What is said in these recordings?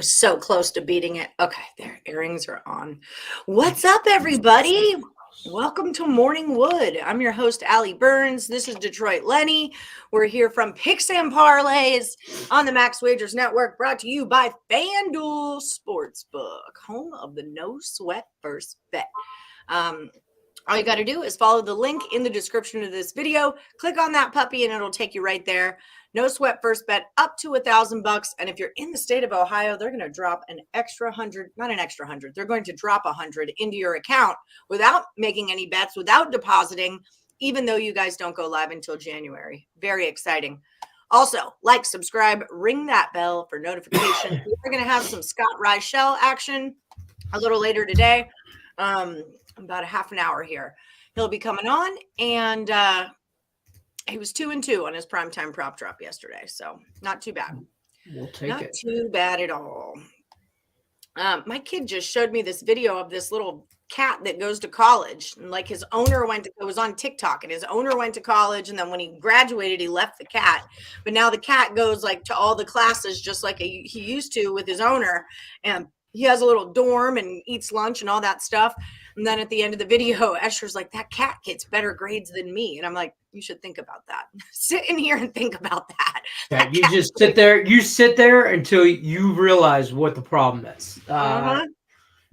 was so close to beating it. Okay, their earrings are on. What's up, everybody? Welcome to Morning Wood. I'm your host, Allie Burns. This is Detroit Lenny. We're here from Picks and Parlays on the Max Wagers Network, brought to you by FanDuel Sportsbook, home of the no sweat first bet. All you got to do is follow the link in the description of this video. Click on that puppy and it'll take you right there. No sweat first bet up to $1,000. And if you're in the state of Ohio, they're going to drop an extra 100, not an extra 100. They're going to drop 100 into your account without making any bets, without depositing, even though you guys don't go live until January. Very exciting. Also, like, subscribe, ring that bell for notifications. We're going to have some Scott Reichel action a little later today. About a half an hour here. He'll be coming on, and he was 2-2 on his primetime prop drop yesterday, so not too bad. We'll take not it. Too bad at all. My kid just showed me this video of this little cat that goes to college, and like his owner it was on TikTok, and his owner went to college, and then when he graduated, he left the cat. But now the cat goes like to all the classes just like he used to with his owner, and he has a little dorm and eats lunch and all that stuff. And then at the end of the video, Escher's like, that cat gets better grades than me. And I'm like, you should think about that. Sit in here and think about that. Yeah, you just sit there. You sit there until you realize what the problem is.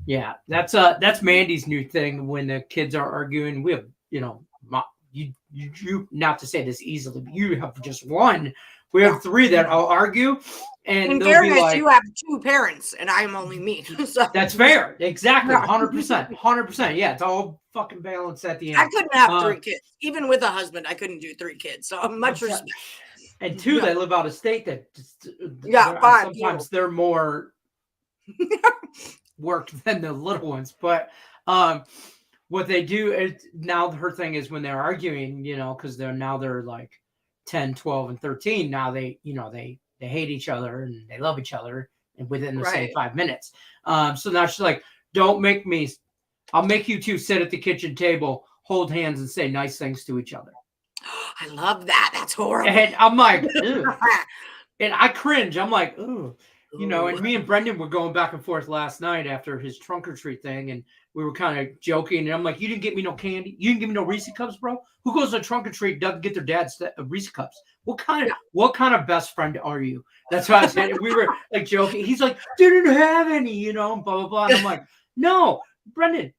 Yeah, that's Mandy's new thing. When the kids are arguing, we have, you not to say this easily, but you have just one. We have three that all argue. And in fairness, like, you have two parents, and I'm only me. So. That's fair. Exactly. 100%. 100%. Yeah, it's all fucking balanced at the end. I couldn't have three kids. Even with a husband, I couldn't do three kids. So much respect. And two that live out of state that sometimes they're more work than the little ones. But what they do is now her thing is when they're arguing, because they're like 10, 12, and 13. Now they hate each other and they love each other and within the same 5 minutes. So now she's like, I'll make you two sit at the kitchen table, hold hands and say nice things to each other. I love that. That's horrible. And I'm like, and I cringe. I'm like, ooh. And me and Brendan were going back and forth last night after his trunk or treat thing, and we were kind of joking. And I'm like, you didn't get me no candy. You didn't give me no Reese cups, bro. Who goes to trunk or treat doesn't get their dad's Reese cups? What kind of best friend are you? That's what I said. We were like joking. He's like, didn't have any, blah blah blah. And I'm like, no, Brendan,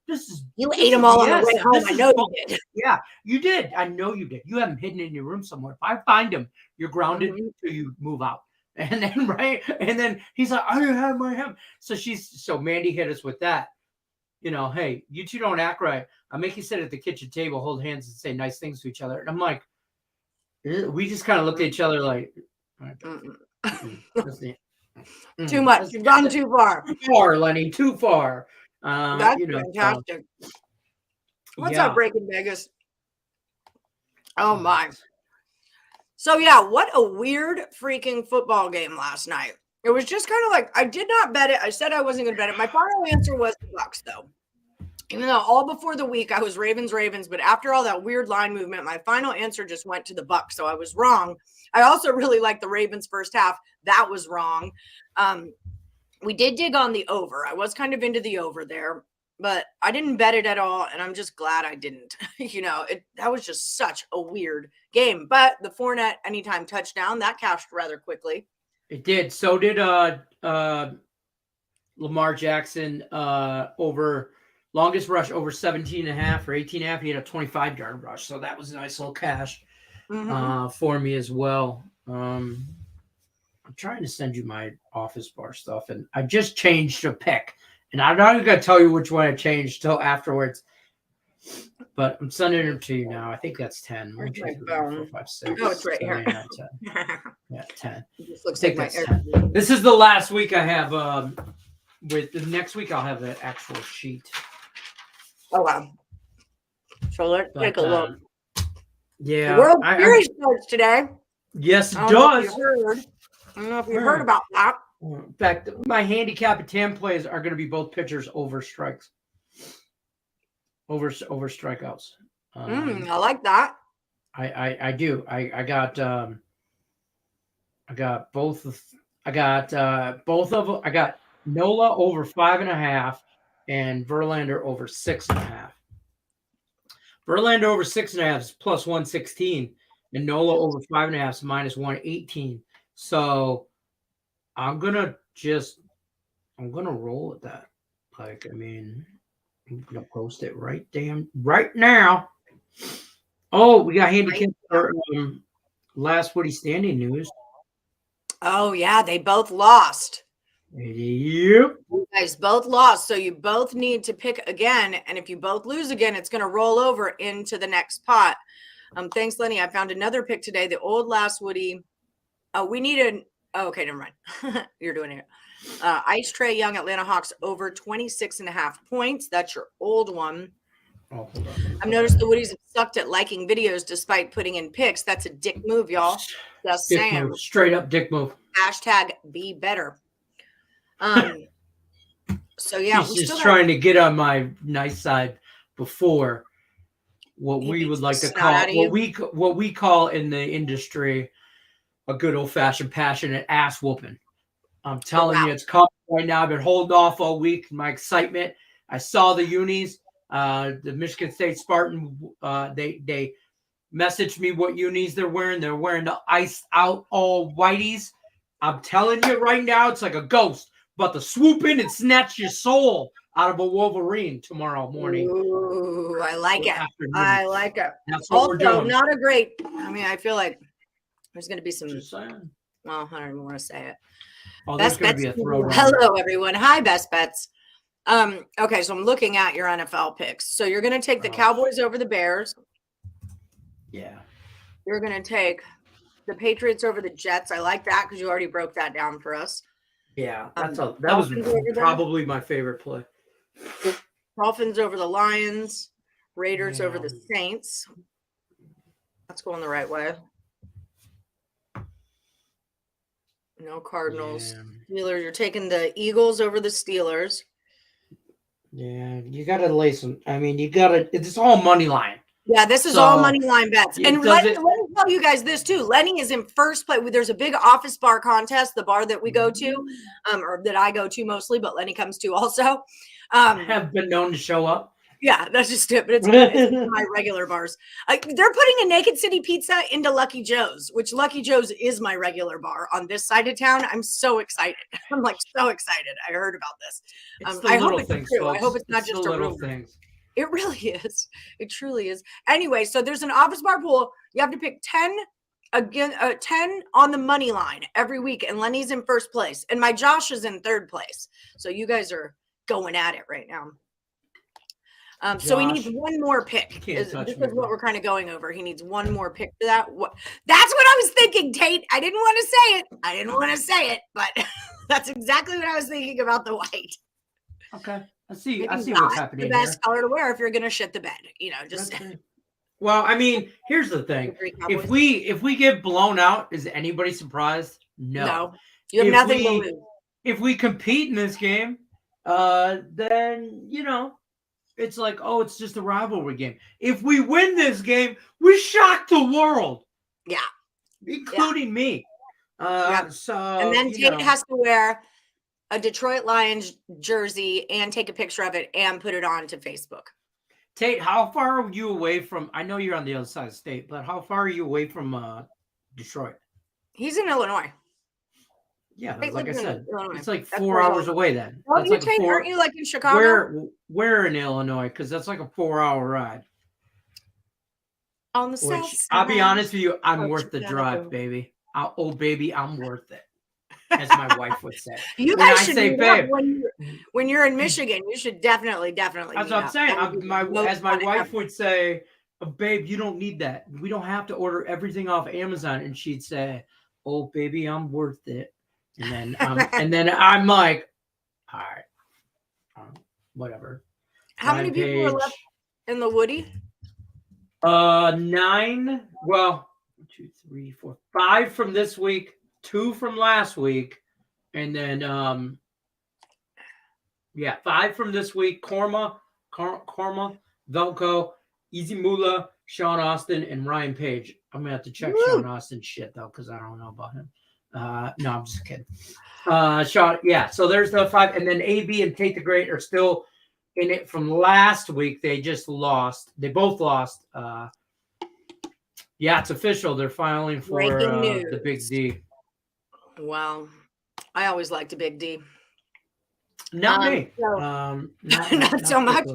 you ate them all on the way home. I know you did. Yeah, you did. I know you did. You have them hidden in your room somewhere. If I find them, you're grounded until you move out. And then he's like, I don't have my hand. So Mandy hit us with that. Hey, you two don't act right. I'll make you sit at the kitchen table, hold hands, and say nice things to each other. And I'm like, we just kind of looked at each other like, too much. You've gone too far. Too far, Lenny. Too far. That's fantastic. What's up, Breaking Vegas? Oh my. So yeah, what a weird freaking football game last night. It was just kind of like, I did not bet it. I said I wasn't going to bet it. My final answer was the Bucks, though. Even though all before the week I was Ravens, but after all that weird line movement, my final answer just went to the Bucks. So I was wrong. I also really liked the Ravens first half. That was wrong. We did dig on the over. I was kind of into the over there, but I didn't bet it at all. And I'm just glad I didn't. That was just such a weird game. But the Fournette anytime touchdown, that cashed rather quickly. It did. So did Lamar Jackson over longest rush over 17.5 or 18.5. He had a 25-yard rush. So that was a nice little cash for me as well. I'm trying to send you my office bar stuff, and I just changed a pick. And I'm not even going to tell you which one I changed till afterwards. But I'm sending them to you now. I think that's 10. 1, 2, 3, 4, 5, 6. Oh, it's right here. 10. Yeah, 10. It just looks like my 10. This is the last week I have. With the next week, I'll have the actual sheet. Oh, wow. So let's take a look. Yeah. The World Series starts today. Yes, it does. I don't know if you heard about that. In fact, my handicap 10 plays are going to be both pitchers over strikes. Over strikeouts. I like that. I do. I got both I got both of them. I got Nola over 5.5 and Verlander over 6.5. Verlander over 6.5 is plus 116, and Nola over 5.5 is minus 118. So I'm gonna roll with that. Like, I mean, I'm gonna post it right now. Oh, we got Handicapper last Woody standing news. Oh yeah, they both lost. Yep. You guys both lost, so you both need to pick again. And if you both lose again, it's going to roll over into the next pot. Thanks, Lenny. I found another pick today. The old last Woody. We needed. Oh, okay, never mind. You're doing it. Ice Trae Young, Atlanta Hawks over 26.5 points. That's your old one. Oh, hold on. I've noticed the Woodies have sucked at liking videos despite putting in picks. That's a dick move, y'all. Just dick saying. Move. Straight up dick move. Hashtag be better. So yeah, he's just trying to get on my nice side before what we would like to call what we call in the industry a good old fashioned passionate ass whooping. I'm telling you, it's coming right now. I've been holding off all week. My excitement. I saw the unis. The Michigan State Spartan. They messaged me what unis they're wearing. They're wearing the iced out all whiteys. I'm telling you right now, it's like a ghost. About to swoop in and snatch your soul out of a Wolverine tomorrow morning. Ooh, I like it. Afternoon. I like it. That's what we're doing. Not a great. I mean, I feel like there's going to be some. Just saying. Well, I don't even want to say it. Oh, there's going to be a throwdown. Hello, everyone. Hi, Best Bets. Okay, so I'm looking at your NFL picks. So you're going to take the Cowboys over the Bears. Yeah. You're going to take the Patriots over the Jets. I like that because you already broke that down for us. Yeah, that was probably my favorite play. Dolphins over the Lions, Raiders over the Saints. That's going the right way. No Cardinals. Yeah. Steelers. You're taking the Eagles over the Steelers. Yeah, you got to lay some. I mean, it's all money line. Yeah, this is all money line bets. And let me tell you guys this too. Lenny is in first place. There's a big office bar contest, the bar that we go to, or that I go to mostly, but Lenny comes to also. Have been known to show up. Yeah, that's just it. But it's my regular bars. They're putting a Naked City pizza into Lucky Joe's, which Lucky Joe's is my regular bar on this side of town. I'm so excited. I'm like so excited. I heard about this. I hope it's true. Folks. I hope it's not just a little things. It really is. It truly is. Anyway, so there's an office bar pool. You have to pick 10 on the money line every week, and Lenny's in first place, and my Josh is in third place. So you guys are going at it right now. So he needs one more pick. This is what we're kind of going over. He needs one more pick for that. That's what I was thinking, Tate. I didn't want to say it, but that's exactly what I was thinking about the white. Okay. I see what's happening. The best color to wear if you're gonna shit the bed, just. Well, I mean, here's the thing: if we get blown out, is anybody surprised? No. You have nothing to lose. If we compete in this game, then it's like, oh, it's just a rivalry game. If we win this game, we shock the world. Yeah, including me. So and then Tate has to wear a Detroit Lions jersey and take a picture of it and put it on to Facebook. Tate, how far are you away from, I know you're on the other side of the state, but how far are you away from Detroit? He's in Illinois. Yeah, like I said, it's like 4 hours away then. Oh, aren't you like in Chicago? Where in Illinois? Because that's like a 4-hour ride. On the south side. I'll be honest with you, I'm worth the drive, baby. Baby, I'm worth it. As my wife would say. You guys should say, babe, when you're in Michigan, you should definitely. That's what I'm saying. As my wife would say, babe, you don't need that. We don't have to order everything off Amazon. And she'd say, oh, baby, I'm worth it. And then I'm like, all right, whatever. How many people are left in the Woody? 9. Well, 1, 2, 3, 4, 5 from this week. 2 from last week, and then 5 from this week. Korma, Velko, Easy Mula, Sean Austin, and Ryan Page. I'm gonna have to check Sean Austin's shit though, because I don't know about him. No, I'm just kidding. Sean, yeah. So there's the 5, and then AB and Tate the Great are still in it from last week. They just lost. They both lost. Yeah, it's official. They're filing for the Big D. Well, I always liked a Big D. Not me. So, not so much.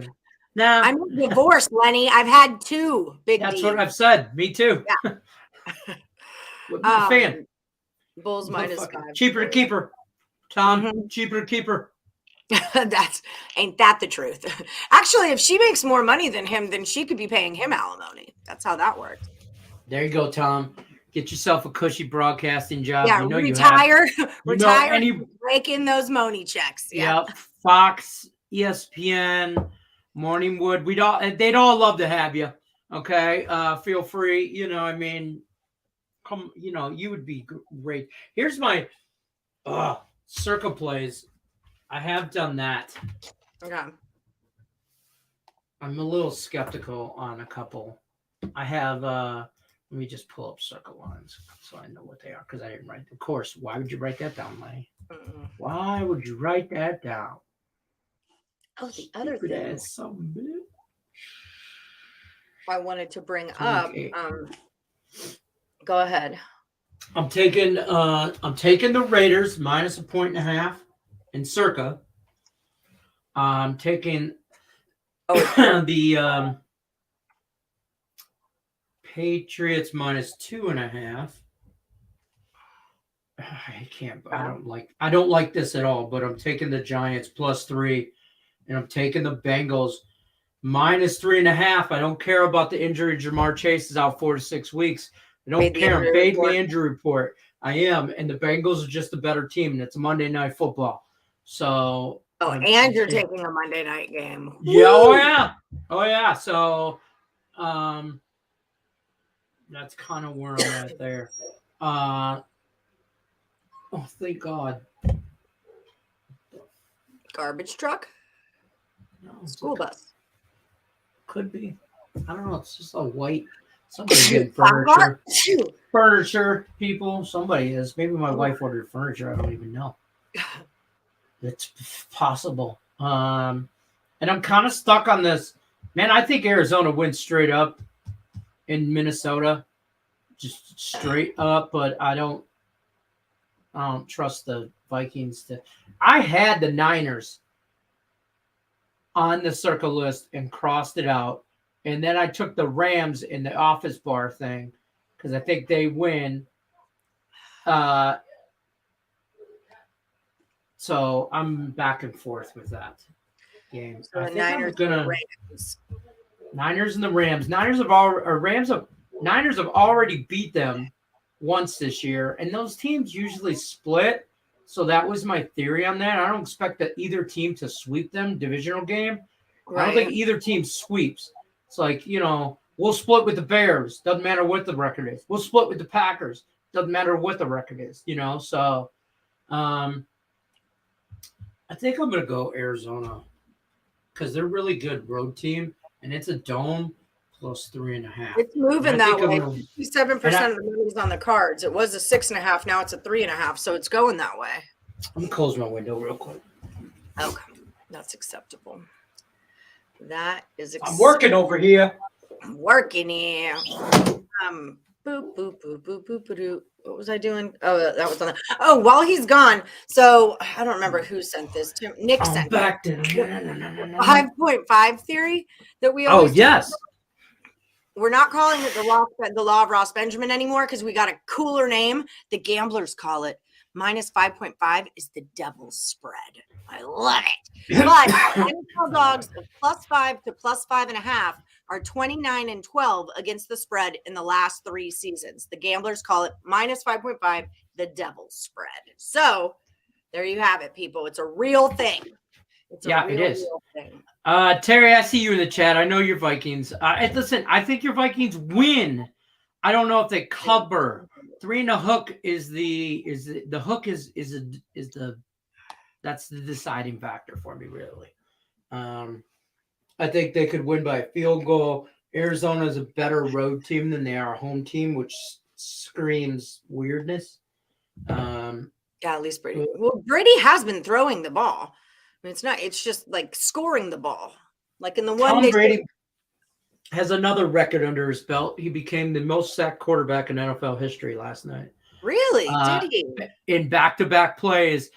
No, I'm divorced, Lenny. I've had 2 Big Ds. That's what I've said. Me too. Yeah. Fan. Bulls -5. Cheaper to keeper. Tom, cheaper to keeper. Ain't that the truth? Actually, if she makes more money than him, then she could be paying him alimony. That's how that works. There you go, Tom. Get yourself a cushy broadcasting job. Yeah, you know retire. Retire. You know, break in those money checks. Yeah. Yep. Fox, ESPN, Morningwood. They'd all love to have you. Okay. Feel free. You know, I mean, come. You know, you would be great. Here's my Circa plays. I have done that. Okay. I'm a little skeptical on a couple. I have. Let me just pull up circle lines so I know what they are because I didn't write. Of course, why would you write that down, Lenny? Why would you write that down? Oh, the other thing I wanted to bring up. Go ahead. I'm taking the Raiders minus -1.5 in Circa. I'm taking the Patriots minus -2.5. I don't like this at all, but I'm taking the Giants +3, and I'm taking the Bengals minus -3.5. I don't care about the injury. Jamar Chase is out 4 to 6 weeks. I don't care. I'm fading the injury report. I am, and the Bengals are just a better team, and it's Monday Night Football. So. And you're taking a Monday night game. Yeah. Oh yeah. So, that's kind of where I'm at there. Oh, thank God. Garbage truck? No, school bus. Could be. I don't know. It's just a white. Somebody's getting furniture. Furniture, people. Somebody is. Maybe my wife ordered furniture. I don't even know. It's possible. And I'm kind of stuck on this. Man, I think Arizona wins straight up in Minnesota. Just straight up, but I don't trust the Vikings to. I had the Niners on the circle list and crossed it out. And then I took the Rams in the office bar thing because I think they win. So I'm back and forth with that game. So the Niners and the Rams. Niners and the Rams. Niners have already beat them once this year, and those teams usually split. So that was my theory on that. I don't expect that either team to sweep them divisional game. Right. I don't think either team sweeps. It's like, we'll split with the Bears. Doesn't matter what the record is. We'll split with the Packers. Doesn't matter what the record is, So I think I'm going to go Arizona because they're a really good road team, and it's a dome plus 3.5. It's moving that way. 57% of the money's on the cards. It was a 6.5. Now it's a 3.5. So it's going that way. I'm going to close my window real quick. Okay. That's acceptable. That is I'm working over here. I'm working here. Boop, boop, boop, boop, boop, boop. What was I doing? Oh, that was on the. Oh, while he's gone. So I don't remember who sent this to Nick. Sent back to 5.5 theory that we always. Oh, yes. We're not calling it the law of Ross Benjamin anymore because we got a cooler name. The gamblers call it. Minus 5.5 is the devil's spread. I love it. But NFL dogs of +5 to +5.5 are 29-12 against the spread in the last 3 seasons. The gamblers call it minus 5.5, the devil's spread. So there you have it, people. It's a real thing. It is. Real thing. Terry, I see you in the chat. I know your Vikings. Listen, I think your Vikings win. I don't know if they cover. 3 and a hook is the hook is that's the deciding factor for me, really. I think they could win by a field goal. Arizona is a better road team than they are a home team, which screams weirdness. At least Brady. Well, Brady has been throwing the ball. I mean, it's just like scoring the ball. Like in the one Tom Brady has another record under his belt. He became the most sacked quarterback in NFL history last night. Really? Did he? In back-to-back plays,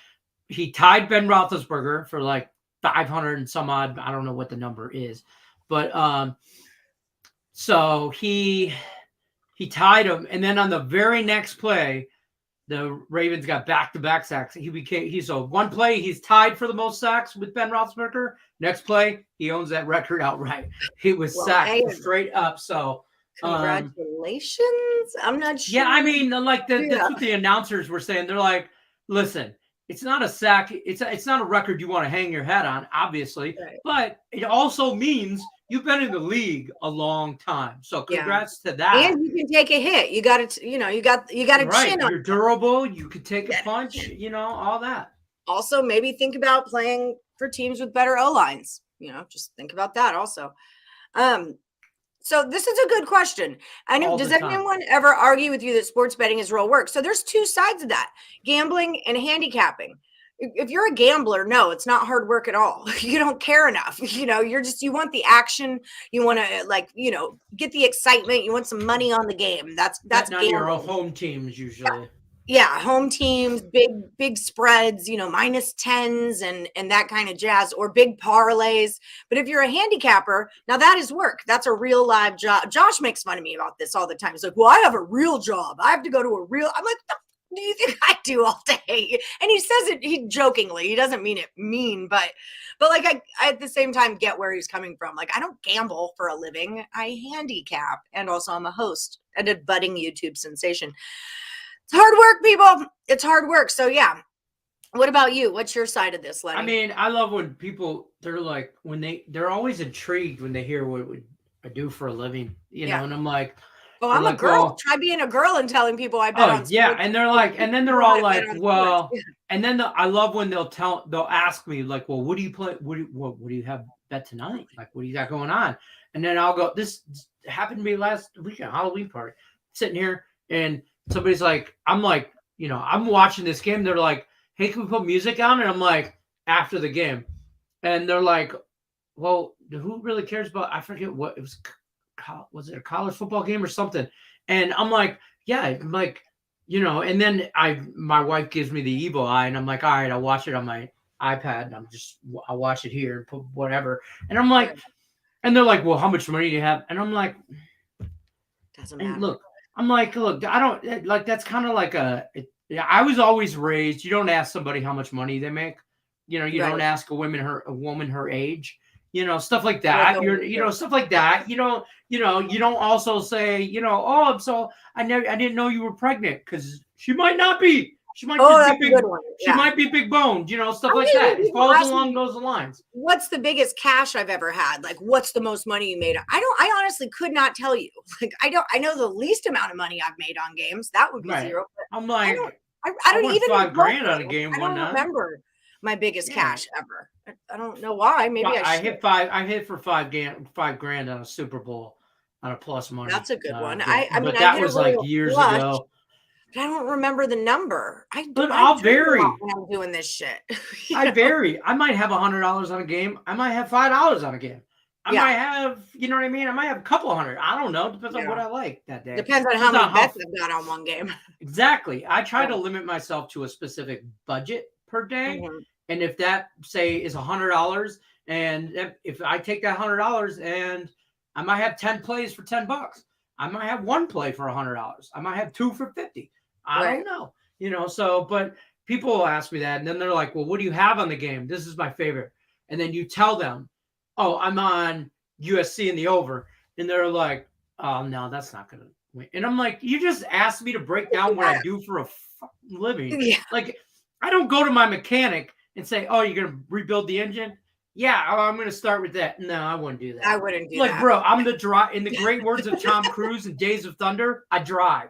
he tied Ben Roethlisberger for like 500 and some odd. I don't know what the number is, but so he tied him, and then on the very next play, the Ravens got back-to-back sacks. He's one play, he's tied for the most sacks with Ben Roethlisberger. Next play, he owns that record outright. He was sacked straight up. So congratulations. I'm not sure. Yeah, I mean, like that's what the announcers were saying. They're like, listen, it's not a sack. It's not a record you want to hang your hat on, obviously, but it also means you've been in the league a long time. So congrats to that. And you can take a hit. You got to, you got a chin on. You're durable. You could take a punch, all that. Also, maybe think about playing for teams with better O-lines. Just think about that also. So this is a good question. I know. Does anyone ever argue with you that sports betting is real work? So there's two sides of that: gambling and handicapping. If you're a gambler, no, it's not hard work at all. You don't care enough. You want the action. You want to get the excitement. You want some money on the game. That's not your home teams usually. Yeah, home teams, big spreads, minus 10s and that kind of jazz, or big parlays. But if you're a handicapper, now that is work. That's a real live job. Josh makes fun of me about this all the time. He's like, well, I have a real job. I have to go to a real. I'm like, what do you think I do all day? And he says it he jokingly. He doesn't mean it mean, but like I at the same time get where he's coming from. Like, I don't gamble for a living. I handicap, and also I'm a host and a budding YouTube sensation. It's hard work, people. It's hard work. So yeah. What about you? What's your side of this, Lenny? I mean, I love when people, they're like, they're always intrigued when they hear what I do for a living, and I'm like, oh, I'm a girl. Well, try being a girl and telling people I bet on sports. Yeah. And they're like, and then they're all like, well, and then I love when they'll ask me like, well, what do you play? What do you have bet tonight? Like, what do you got going on? And then I'll go, this happened to me last weekend, Halloween party, sitting here, and somebody's like, I'm like, I'm watching this game. They're like, hey, can we put music on? And I'm like, after the game. And they're like, well, who really cares about, I forget what it was it a college football game or something? And I'm like, yeah, I'm like, and then my wife gives me the evil eye, and I'm like, all right, I'll watch it on my iPad, and I'll watch it here and put whatever. And I'm like, and they're like, well, how much money do you have? And I'm like, doesn't matter. Look, I'm like, look, I don't like, that's kind of like I was always raised, you don't ask somebody how much money they make. You don't ask a woman her age, stuff like that. Stuff like that. You don't also say, I didn't know you were pregnant, because she might not be. She might be big. She might be big boned, stuff like that. It falls along those lines. What's the biggest cash I've ever had? Like, what's the most money you made? I honestly could not tell you. Like, I know the least amount of money I've made on games. That would be zero. I'm like, I don't even $5,000 on a game one night. I don't remember my biggest cash ever. I don't know why. Maybe I hit for $5,000 on a Super Bowl on a plus money. That's a good one. But that was like years ago. But I don't remember the number. I'll vary when I'm doing this shit. I vary. I might have $100 on a game. I might have $5 on a game. I might have, you know what I mean? I might have a couple $100. I don't know. Depends on what I like that day. Depends on how many bets I've got on one game. Exactly. I try to limit myself to a specific budget per day. Mm-hmm. And if that, say, is $100, and if I take that $100 and I might have 10 plays for $10, I might have one play for $100. I might have two for $50. I don't know, so, but people will ask me that, and then they're like, well, what do you have on the game? This is my favorite. And then you tell them, oh, I'm on USC in the over. And they're like, oh, no, that's not going to win. And I'm like, you just asked me to break down what I do for a fucking living. Yeah. Like, I don't go to my mechanic and say, oh, you're going to rebuild the engine? Yeah, I'm going to start with that. No, I wouldn't do that. I wouldn't do that. Like, bro, I'm in the great words of Tom Cruise in Days of Thunder, I drive.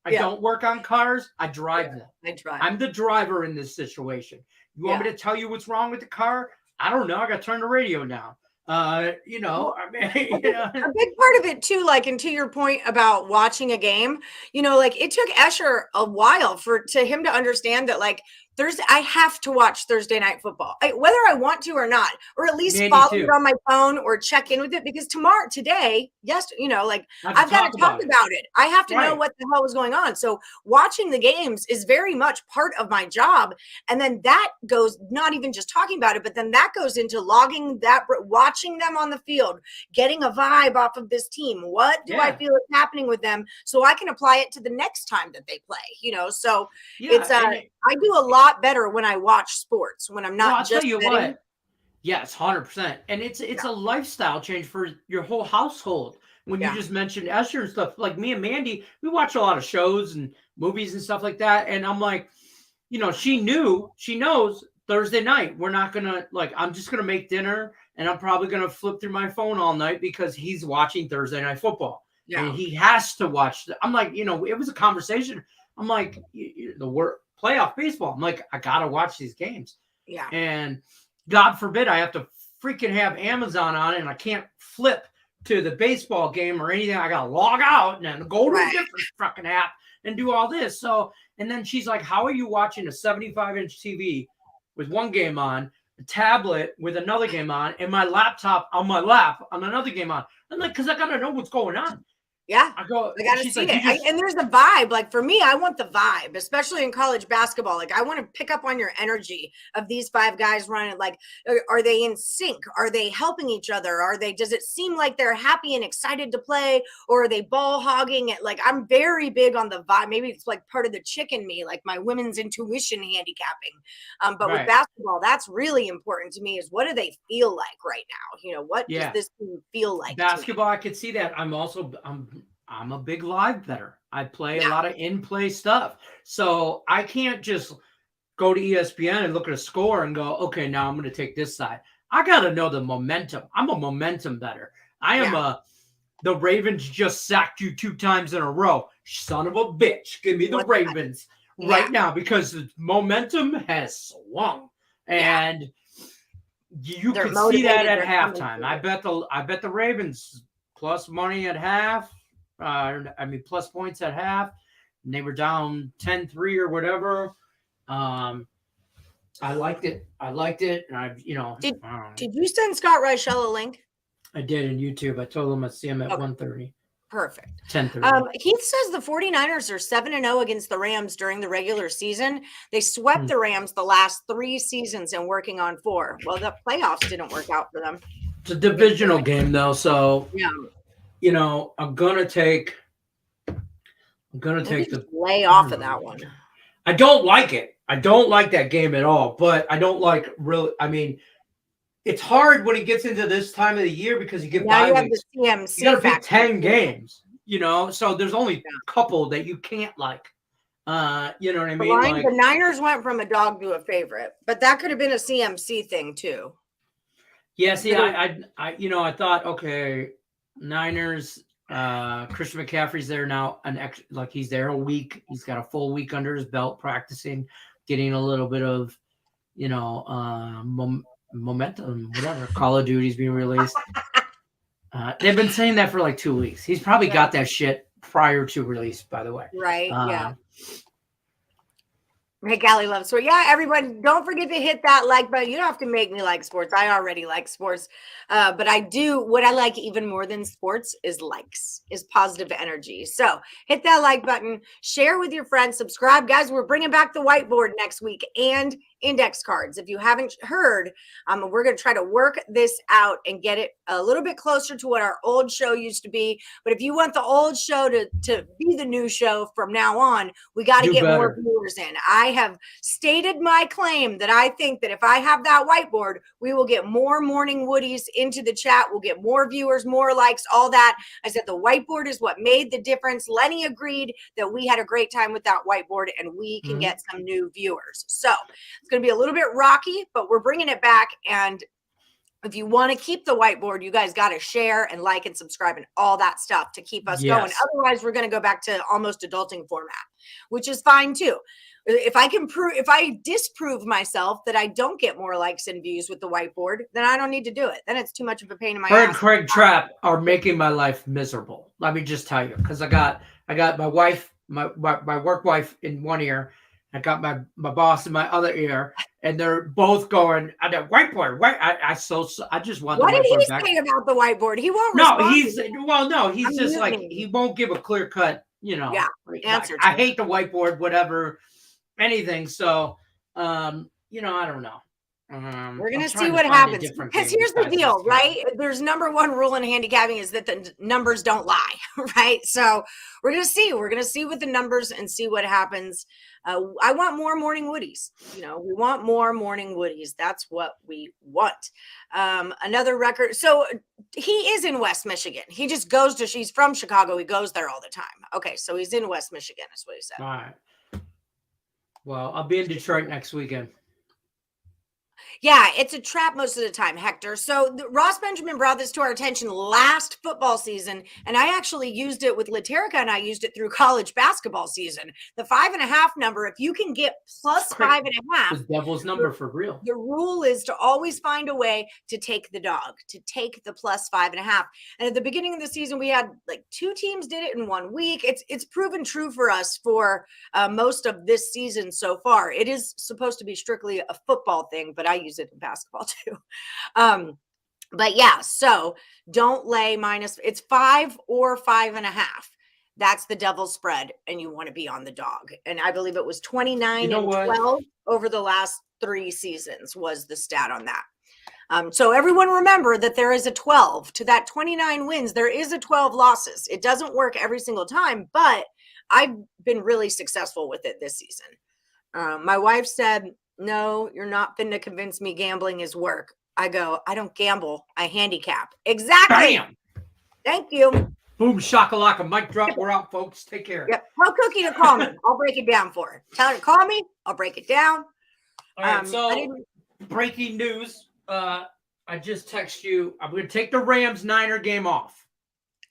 I don't work on cars. I drive them. I drive. I'm the driver in this situation. You want me to tell you what's wrong with the car? I don't know. I got to turn the radio down. You know, I mean, you know. A big part of it too, like, and to your point about watching a game, you know, like it took Escher a while to him to understand that, like, Thursday, I have to watch Thursday night football, whether I want to or not, or at least Mandy follow too. it on my phone or check in with it, because today, you know, like I've got to talk about it. I have to know what the hell was going on. So watching the games is very much part of my job. And then that goes, not even just talking about it, but then that goes into logging that, watching them on the field, getting a vibe off of this team. What do I feel is happening with them, so I can apply it to the next time that they play, you know? So it's I do a lot better when I watch sports, when I'm not I'll just tell you betting. what. Yes, 100%. And it's a lifestyle change for your whole household. When you just mentioned Escher and stuff, like me and Mandy, we watch a lot of shows and movies and stuff like that. And I'm like, you know, she knows Thursday night, we're not going to, like, I'm just going to make dinner and I'm probably going to flip through my phone all night because he's watching Thursday night football. Yeah. And he has to watch. I'm like, you know, it was a conversation. I'm like, the playoff baseball. I'm like, I got to watch these games. Yeah. And God forbid I have to freaking have Amazon on it and I can't flip to the baseball game or anything. I got to log out and then go to a different fucking app and do all this. So, and then she's like, how are you watching a 75-inch TV with one game on, a tablet with another game on, and my laptop on my lap on another game on? I'm like, because I got to know what's going on. Yeah, I got to see it. And there's a vibe. Like for me, I want the vibe, especially in college basketball. Like I want to pick up on your energy of these five guys running. Like, are they in sync? Are they helping each other? Does it seem like they're happy and excited to play? Or are they ball hogging it? Like I'm very big on the vibe. Maybe it's like part of the chick in me, like my women's intuition handicapping. But with basketball, that's really important to me, is what do they feel like right now? You know, what does this team feel like? Basketball, I could see that. I'm a big live bettor. I play a lot of in-play stuff. So I can't just go to ESPN and look at a score and go, okay, now I'm going to take this side. I got to know the momentum. I'm a momentum bettor. I am the Ravens just sacked you 2 times in a row. Son of a bitch. Give me the Ravens right now, because the momentum has swung. And you can see that at halftime. I bet the Ravens plus money at half. Plus points at half, and they were down 10-3 or whatever. I liked it. And did you send Scott Reichel a link? I did in YouTube. I told him I'd see him at 1:30. Perfect. 10:30. Heath says the 49ers are 7-0 against the Rams during the regular season. They swept the Rams the last 3 seasons and working on 4. Well, the playoffs didn't work out for them. It's a divisional game though, so you know, I'm gonna take the lay off of that one. I don't like it. I don't like that game at all. But I don't like really. I mean, it's hard when it gets into this time of the year because you get bye weeks. You have the CMC. You got to pick 10 games. You know, so there's only a couple that you can't like. You know what I mean? The Niners went from a dog to a favorite, but that could have been a CMC thing too. Yeah. See, I thought, okay, Niners, Christian McCaffrey's there now, he's there a week. He's got a full week under his belt practicing, getting a little bit of, momentum, whatever. Call of Duty's being released. They've been saying that for like 2 weeks. He's probably got that shit prior to release, by the way. Right. Hey, Callie loves sports. Yeah, everybody, don't forget to hit that like button. You don't have to make me like sports. I already like sports. But I do, what I like even more than sports is positive energy. So hit that like button, share with your friends, subscribe. Guys, we're bringing back the whiteboard next week and index cards. If you haven't heard, we're going to try to work this out and get it a little bit closer to what our old show used to be. But if you want the old show to be the new show from now on, we got to get more viewers in. I have stated my claim that I think that if I have that whiteboard, we will get more morning Woodies into the chat. We'll get more viewers, more likes, all that. I said the whiteboard is what made the difference. Lenny agreed that we had a great time with that whiteboard and we can get some new viewers. So it's going to be a little bit rocky, but we're bringing it back. And If you want to keep the whiteboard, you guys got to share and like and subscribe and all that stuff to keep us going. Otherwise, we're going to go back to almost adulting format, which is fine too. If I disprove myself that I don't get more likes and views with the whiteboard, then I don't need to do it. Then it's too much of a pain in my ass. Craig Trapp are making my life miserable. Let me just tell you, because I got my wife, my work wife in one ear. I got my boss in my other ear, and they're both going on the whiteboard. I just want. What the did he back. say about the whiteboard? He won't. No, respond. he's just like he won't give a clear cut. Answer. I hate the whiteboard, whatever, anything. So, I don't know. We're going to see what happens. Because here's the deal, right? There's number one rule in handicapping is that the numbers don't lie, right? So we're going to see. We're going to see with the numbers and see what happens. I want more morning Woodies. We want more morning Woodies. That's what we want. Another record. So he is in West Michigan. He just goes to, he's from Chicago. He goes there all the time. Okay. So he's in West Michigan is what he said. All right. Well, I'll be in Detroit next weekend. Yeah, it's a trap most of the time, Hector. So Ross Benjamin brought this to our attention last football season, and I actually used it with Laterica, and I used it through college basketball season. The 5.5 number, if you can get plus 5.5, the devil's number for real. The rule is to always find a way to take the dog, to take the plus 5.5. And at the beginning of the season, we had like 2 teams did it in 1 week. It's proven true for us for most of this season so far. It is supposed to be strictly a football thing, but I use it in basketball too. But yeah, so don't lay minus, it's 5 or 5.5. That's the devil's spread, and you want to be on the dog. And I believe it was 29 and 12 over the last 3 seasons was the stat on that. So everyone remember that there is a 12 to that 29 wins. There is a 12 losses. It doesn't work every single time, but I've been really successful with it this season. My wife said, no, you're not finna convince me gambling is work. I go, I don't gamble. I handicap. Exactly. Bam. Thank you. Boom, shakalaka, mic drop. We're out, folks. Take care. Yep. Tell Cookie to call me. I'll break it down for her. Tell her to call me. I'll break it down. All right, so breaking news. I just text you. I'm going to take the Rams-Niner game off.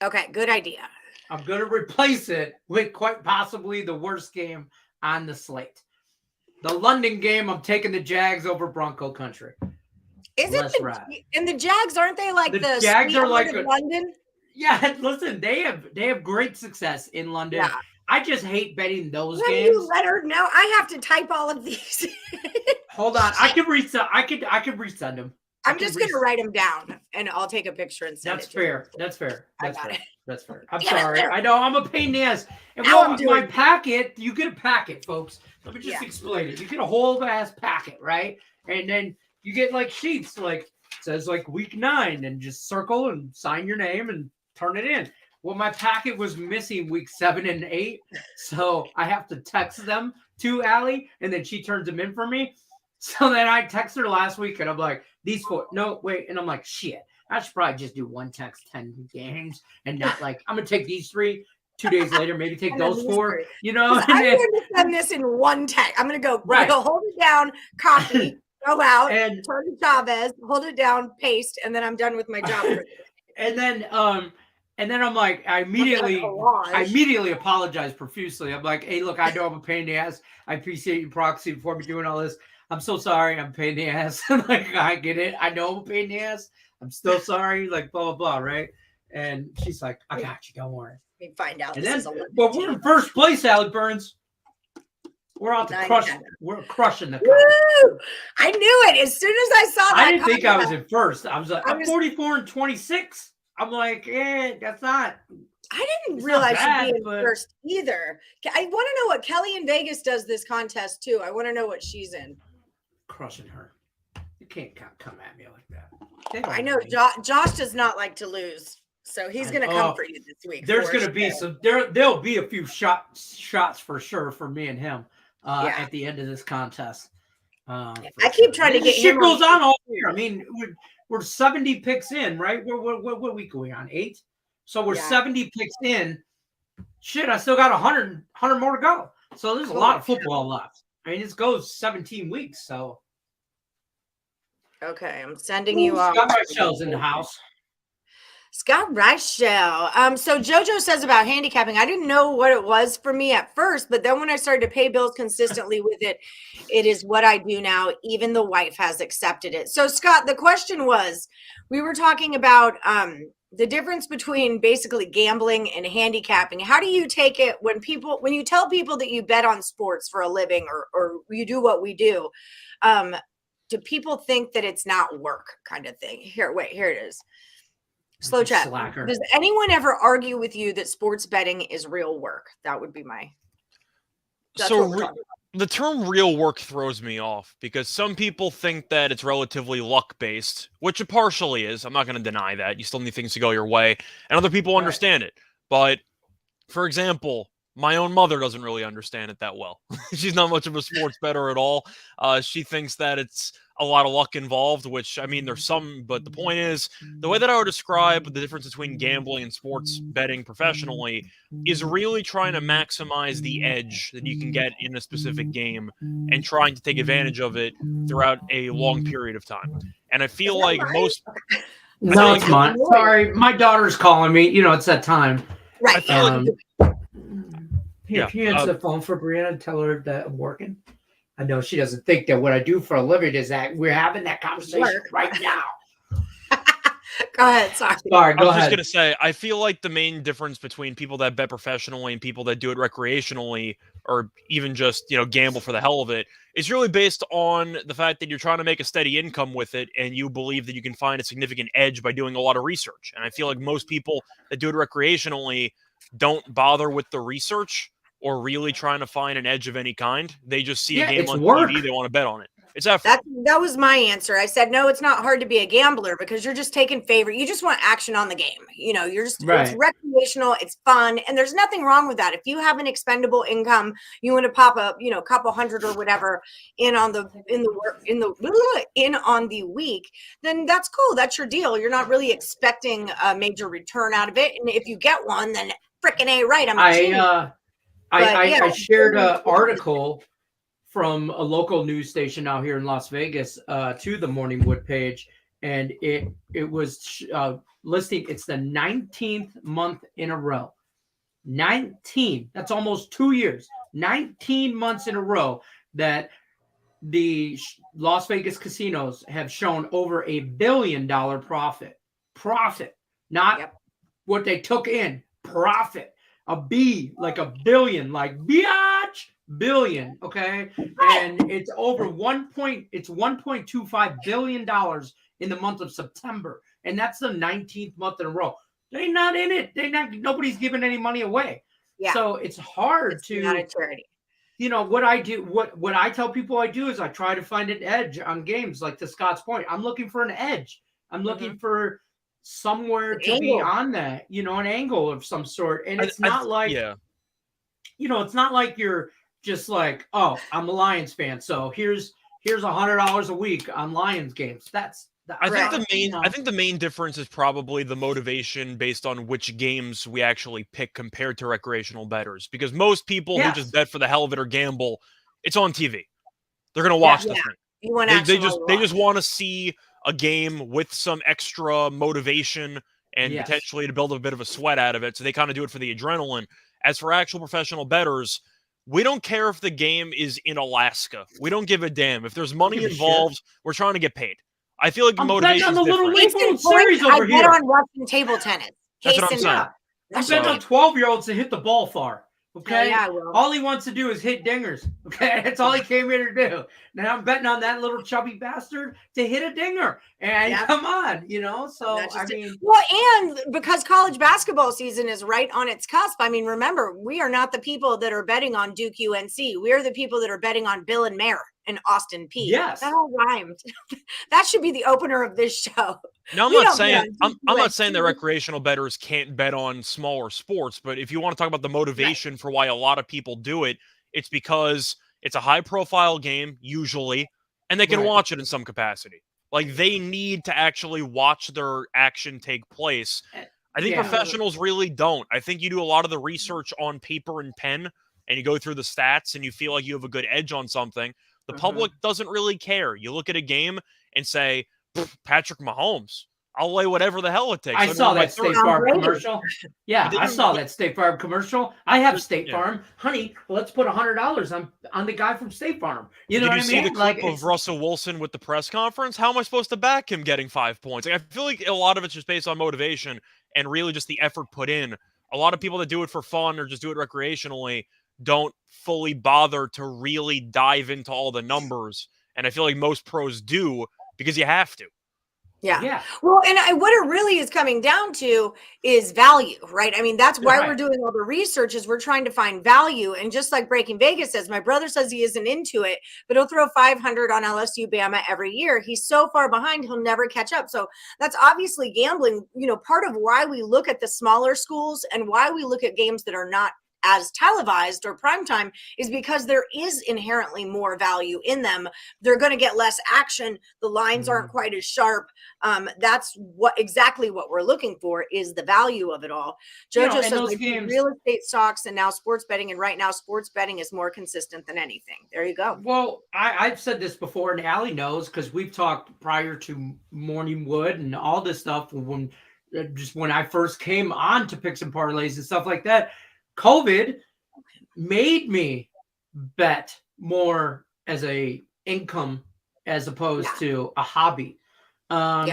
Okay, good idea. I'm going to replace it with quite possibly the worst game on the slate. The London game, I'm taking the Jags over Bronco Country. And the Jags, aren't they like the Jags are like London? Yeah, listen, they have great success in London. Yeah. I just hate betting those games. You let her know. I have to type all of these. Hold on, I can resend. I could resend them. I'm just gonna write them down, and I'll take a picture and send it. That's fair. That's fair. That's fair. I'm Yeah, sorry. I know I'm a pain in the ass. And my packet, you get a packet, folks. Let me just explain it. You get a whole ass packet, right? And then you get like sheets, like it says like week 9, and just circle and sign your name and turn it in. Well, my packet was missing week 7 and 8, so I have to text them to Allie, and then she turns them in for me. So then I text her last week, and I'm like, these 4, no, wait. And I'm like, shit, I should probably just do one text 10 games and not like, I'm going to take these 3, 2 days later, maybe take those 4, you know? I'm going to send this in one text. I'm going to go hold it down, copy, go out, and turn to Chavez, hold it down, paste, and then I'm done with my job. And then I'm like, I immediately apologize profusely. I'm like, hey, look, I know I'm a pain in the ass. I appreciate you proxy for me doing all this. I'm so sorry. I'm a pain in the ass. Like, I get it. I know I'm a pain in the ass. I'm still sorry. Like, blah, blah, blah, right? And she's like, I got you. Don't worry. We find out. But we're in first place, Allie Burns. We're out to crush. We're crushing the. Woo! I knew it as soon as I saw that. I didn't think I was in first. I was like, I'm 44 and 26. I'm like, that's not. I didn't realize she'd be in first either. I want to know what Kelly in Vegas does this contest too. I want to know what she's in. Crushing her. You can't come at me like that. I know Josh does not like to lose, so he's going to come for you this week. There's going to be some. There'll be a few shots for sure for me and him at the end of this contest. I keep trying to get him. Shit goes on all year. I mean, we're 70 picks in, right? What week are we on? 8. So we're 70 picks in. Shit, I still got 100 more to go. So there's a lot of football left. I mean, this goes 17 weeks. So Okay, I'm sending you off. Scott Michelle's in the house. Scott Reichel. So JoJo says about handicapping, I didn't know what it was for me at first, but then when I started to pay bills consistently with it, it is what I do now. Even the wife has accepted it. So Scott, the question was, we were talking about the difference between basically gambling and handicapping. How do you take it when you tell people that you bet on sports for a living or you do what we do? Do people think that it's not work kind of thing? Here it is. Slow chat. Slacker. Does anyone ever argue with you that sports betting is real work? That would be my. The term real work throws me off because some people think that it's relatively luck-based, which it partially is. I'm not going to deny that. You still need things to go your way, and other people understand it. But, for example, my own mother doesn't really understand it that well. She's not much of a sports bettor at all. She thinks that it's a lot of luck involved, which, I mean, there's some, but the point is, the way that I would describe the difference between gambling and sports betting professionally is really trying to maximize the edge that you can get in a specific game and trying to take advantage of it throughout a long period of time. And I feel like most... No, it's mine. Sorry, my daughter's calling me. You know, it's that time. Right. Can you answer the phone for Brianna and tell her that I'm working? I know she doesn't think that what I do for a living is that we're having that conversation right now. Go ahead. Sorry, go ahead. I was just going to say, I feel like the main difference between people that bet professionally and people that do it recreationally or even just, gamble for the hell of it is really based on the fact that you're trying to make a steady income with it and you believe that you can find a significant edge by doing a lot of research. And I feel like most people that do it recreationally don't bother with the research or really trying to find an edge of any kind. They just see a game on TV, they want to bet on it. It's effort. That was my answer. I said, no, it's not hard to be a gambler because you're just taking favor. You just want action on the game. You're just, it's recreational, it's fun, and there's nothing wrong with that. If you have an expendable income, you want to pop a, couple hundred or whatever in on the week, then that's cool. That's your deal. You're not really expecting a major return out of it. And if you get one, then frickin' A right. I shared an article from a local news station out here in Las Vegas to the Morning Wood page, and it was listing. It's the 19th month in a row. 19. That's almost 2 years. 19 months in a row that the Las Vegas casinos have shown over $1 billion profit. Profit, not what they took in. Profit. A B, like a billion, like biatch, billion, okay? And it's over $1.25 billion in the month of September. And that's the 19th month in a row. They're not in it. Nobody's giving any money away. Yeah. So it's hard to not a charity. What I do, what I tell people I do is I try to find an edge on games, like to Scott's point. I'm looking for an edge. I'm looking for somewhere to be on that, an angle of some sort. And it's not like, it's not like you're just like, oh, I'm a Lions fan, so here's $100 a week on Lions games. I think the main difference is probably the motivation based on which games we actually pick compared to recreational bettors. Because most people who just bet for the hell of it or gamble, it's on TV. They're gonna watch the thing. They just want to see a game with some extra motivation and potentially to build a bit of a sweat out of it. So they kind of do it for the adrenaline. As for actual professional bettors, we don't care if the game is in Alaska. We don't give a damn. If there's money involved, we're trying to get paid. I feel like the motivation is different. I bet on Russian table tennis. That's what I'm saying. I'm betting on 12-year-olds to hit the ball far. Okay, all he wants to do is hit dingers. Okay, that's all he came here to do. Now I'm betting on that little chubby bastard to hit a dinger. And come on, So and because college basketball season is right on its cusp. I mean, remember, we are not the people that are betting on Duke UNC. We are the people that are betting on Bill and Mare and Austin Peay. Yes, that all rhymed. That should be the opener of this show. No, I'm not saying that recreational bettors can't bet on smaller sports, but if you want to talk about the motivation for why a lot of people do it, it's because it's a high-profile game, usually, and they can watch it in some capacity. Like, they need to actually watch their action take place. I think professionals really don't. I think you do a lot of the research on paper and pen, and you go through the stats, and you feel like you have a good edge on something. The public doesn't really care. You look at a game and say, Patrick Mahomes. I'll lay whatever the hell it takes. I saw that State Farm commercial. Yeah, I saw that State Farm commercial. I have State Farm. Honey, let's put $100 on the guy from State Farm. You know what I mean? Did you see the clip of Russell Wilson with the press conference? How am I supposed to back him getting 5 points? Like, I feel like a lot of it's just based on motivation and really just the effort put in. A lot of people that do it for fun or just do it recreationally don't fully bother to really dive into all the numbers. And I feel like most pros do because you have to. Yeah. Well, and what it really is coming down to is value, right? I mean, that's why we're doing all the research is we're trying to find value. And just like Breaking Vegas says, my brother says he isn't into it, but he'll throw 500 on LSU Bama every year. He's so far behind, he'll never catch up. So that's obviously gambling. You know, part of why we look at the smaller schools and why we look at games that are not as televised or primetime is because there is inherently more value in them. They're going to get less action. The lines aren't quite as sharp. That's exactly what we're looking for is the value of it all. Jojo says like real estate stocks and now sports betting. And right now sports betting is more consistent than anything. There you go. Well, I've said this before and Allie knows because we've talked prior to Morning Wood and all this stuff when I first came on to Picks and Parlays and stuff like that. COVID made me bet more as a income as opposed to a hobby.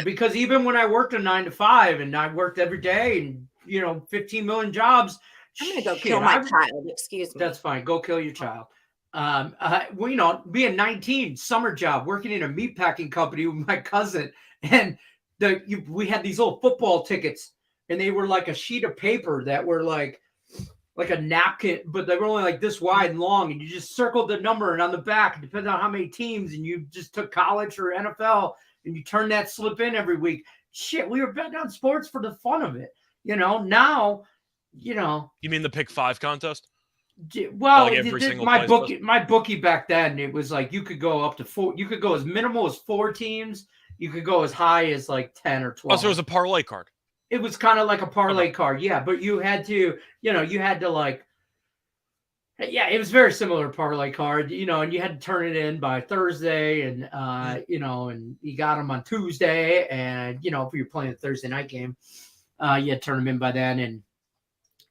Because even when I worked a 9 to 5 and I worked every day and, you know, 15 million jobs. I'm going to go kill my child. Excuse me. That's fine. Go kill your child. Well, you know, being 19, summer job, working in a meatpacking company with my cousin. And we had these old football tickets and they were like a sheet of paper that were like a napkin, but they were only like this wide and long, and you just circled the number, and on the back, depending on how many teams, and you just took college or NFL, and you turned that slip in every week. Shit, we were betting on sports for the fun of it. You know, now, you know. You mean the Pick 5 contest? Well, my bookie back then, it was like you could go up to 4. You could go as minimal as 4 teams. You could go as high as like 10 or 12. Oh, so it was a parlay card. It was kind of like a parlay card, yeah. But you had to, you know, it was very similar to parlay card, you know, and you had to turn it in by Thursday, and you know, and you got them on Tuesday, and you know, if you're playing a Thursday night game, you had to turn them in by then, and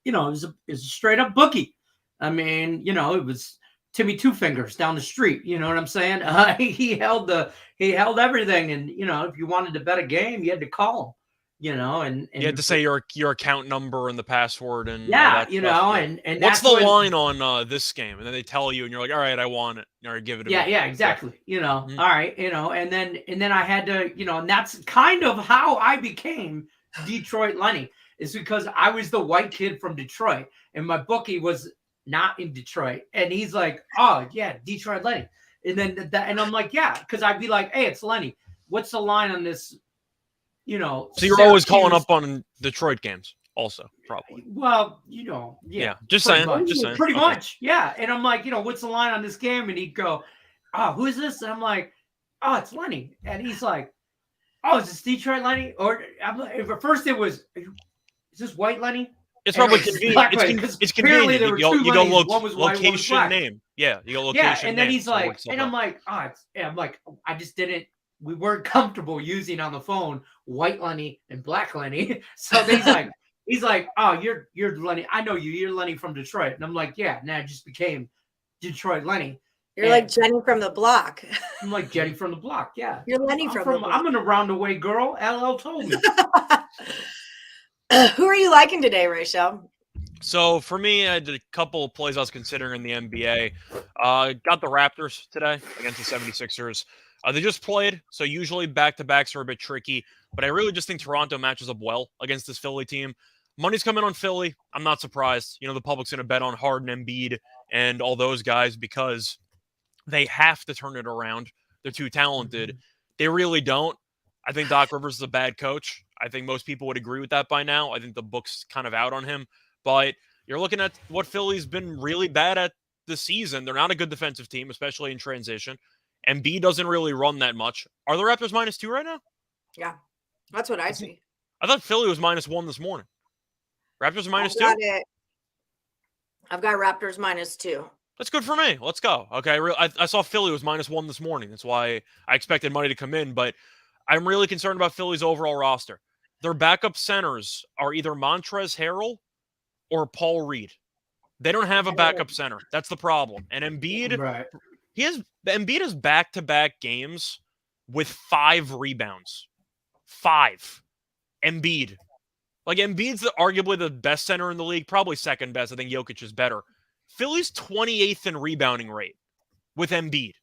you know, it was a straight up bookie. I mean, you know, it was Timmy Two Fingers down the street. You know what I'm saying? He held everything, and you know, if you wanted to bet a game, you had to call him. You know, and you had to say your account number and the password and you know, and what's the line on this game? And then they tell you, and you're like, all right, I want it, or give it to me. Yeah, exactly. You know, all right, you know, and then I had to, you know, and that's kind of how I became Detroit Lenny, is because I was the white kid from Detroit, and my bookie was not in Detroit, and he's like, oh yeah, Detroit Lenny, and then and I'm like, yeah, because I'd be like, hey, it's Lenny. What's the line on this? You know, so you're always calling up on Detroit games, also probably. Well, you know, just saying, pretty much, yeah. And I'm like, you know, what's the line on this game? And he'd go, "Oh, who is this?" And I'm like, "Oh, it's Lenny." And he's like, "Oh, is this Detroit Lenny?" Or I'm like, at first it was, "Is this white Lenny?" It's probably convenient. It's convenient. You go location name. Yeah, you go location. Yeah, and then he's like, and I'm like, I just didn't. We weren't comfortable using on the phone white Lenny and black Lenny. So he's like, oh, you're Lenny. I know you. You're Lenny from Detroit. And I'm like, yeah. Now I just became Detroit Lenny. You're like Jenny from the block. I'm like Jenny from the block. Yeah. You're Lenny from the block. I'm an around the way girl. LL told me. Who are you liking today, Rachel? So for me, I did a couple of plays I was considering in the NBA. Got the Raptors today against the 76ers. They just played, so usually back-to-backs are a bit tricky, but I really just think Toronto matches up well against this Philly team. Money's coming on Philly. I'm not surprised. You know, the public's going to bet on Harden, Embiid, and all those guys because they have to turn it around. They're too talented. They really don't. I think Doc Rivers is a bad coach. I think most people would agree with that by now. I think the book's kind of out on him. But you're looking at what Philly's been really bad at this season. They're not a good defensive team, especially in transition. Embiid doesn't really run that much. Are the Raptors -2 right now? Yeah, that's what I see. I thought Philly was -1 this morning. Raptors are -2? I've got Raptors -2. That's good for me. Let's go. Okay, I saw Philly was -1 this morning. That's why I expected money to come in, but I'm really concerned about Philly's overall roster. Their backup centers are either Montrezl Harrell or Paul Reed. They don't have a backup center. That's the problem. And Embiid, Right. Embiid has back-to-back games with 5 rebounds. 5. Embiid. Like, Embiid's arguably the best center in the league, probably second best. I think Jokic is better. Philly's 28th in rebounding rate with Embiid.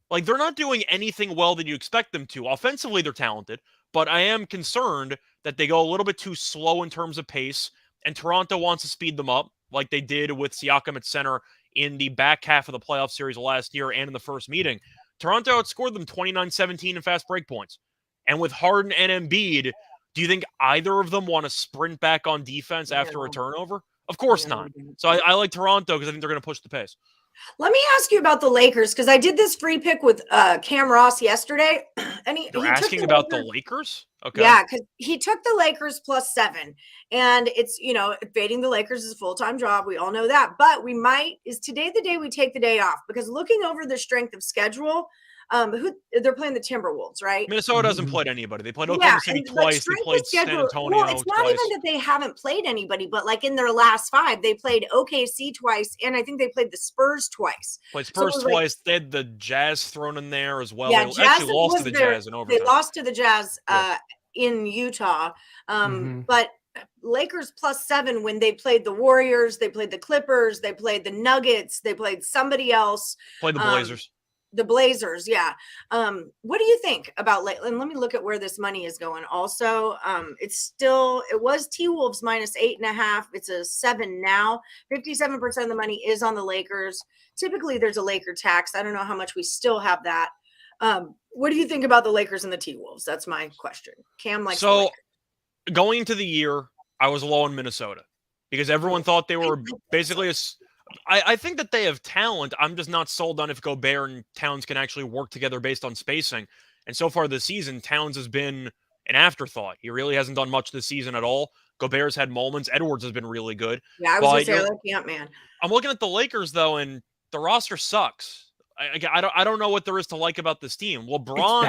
Like, they're not doing anything well that you expect them to. Offensively, they're talented, but I am concerned that they go a little bit too slow in terms of pace, and Toronto wants to speed them up like they did with Siakam at center in the back half of the playoff series last year and in the first meeting. Toronto outscored them 29-17 in fast break points. And with Harden and Embiid, do you think either of them want to sprint back on defense after a turnover? Of course not. So I like Toronto because I think they're going to push the pace. Let me ask you about the Lakers, because I did this free pick with Cam Ross yesterday. And he asking about the Lakers? Okay. Yeah, because he took the Lakers +7. And it's, fading the Lakers is a full-time job. We all know that. But is today the day we take the day off? Because looking over the strength of schedule, they're playing the Timberwolves, right? Minnesota hasn't played anybody. They played Oklahoma City twice. They played San Antonio it's not twice. even that they haven't played anybody, but like in their last 5, they played OKC twice, and I think they played the Spurs twice. Played Spurs twice. They had the Jazz thrown in there as well. Yeah, they actually lost to the Jazz in overtime. They lost to the Jazz in Utah. But Lakers +7 when they played the Warriors, they played the Clippers, they played the Nuggets, they played somebody else. Played the Blazers. The Blazers, yeah. What do you think about and let me look at where this money is going. Also, it was T-Wolves -8.5. It's a 7 now. 57% of the money is on the Lakers. Typically, there's a Laker tax. I don't know how much we still have that. What do you think about the Lakers and the T-Wolves? That's my question. Cam likes the Lakers. Going into the year, I was low in Minnesota because everyone thought they were basically I think that they have talent. I'm just not sold on if Gobert and Towns can actually work together based on spacing. And so far this season, Towns has been an afterthought. He really hasn't done much this season at all. Gobert's had moments. Edwards has been really good. Yeah, I was going to say, I like the Ant-Man. I'm looking at the Lakers, though, and the roster sucks. I don't know what there is to like about this team. LeBron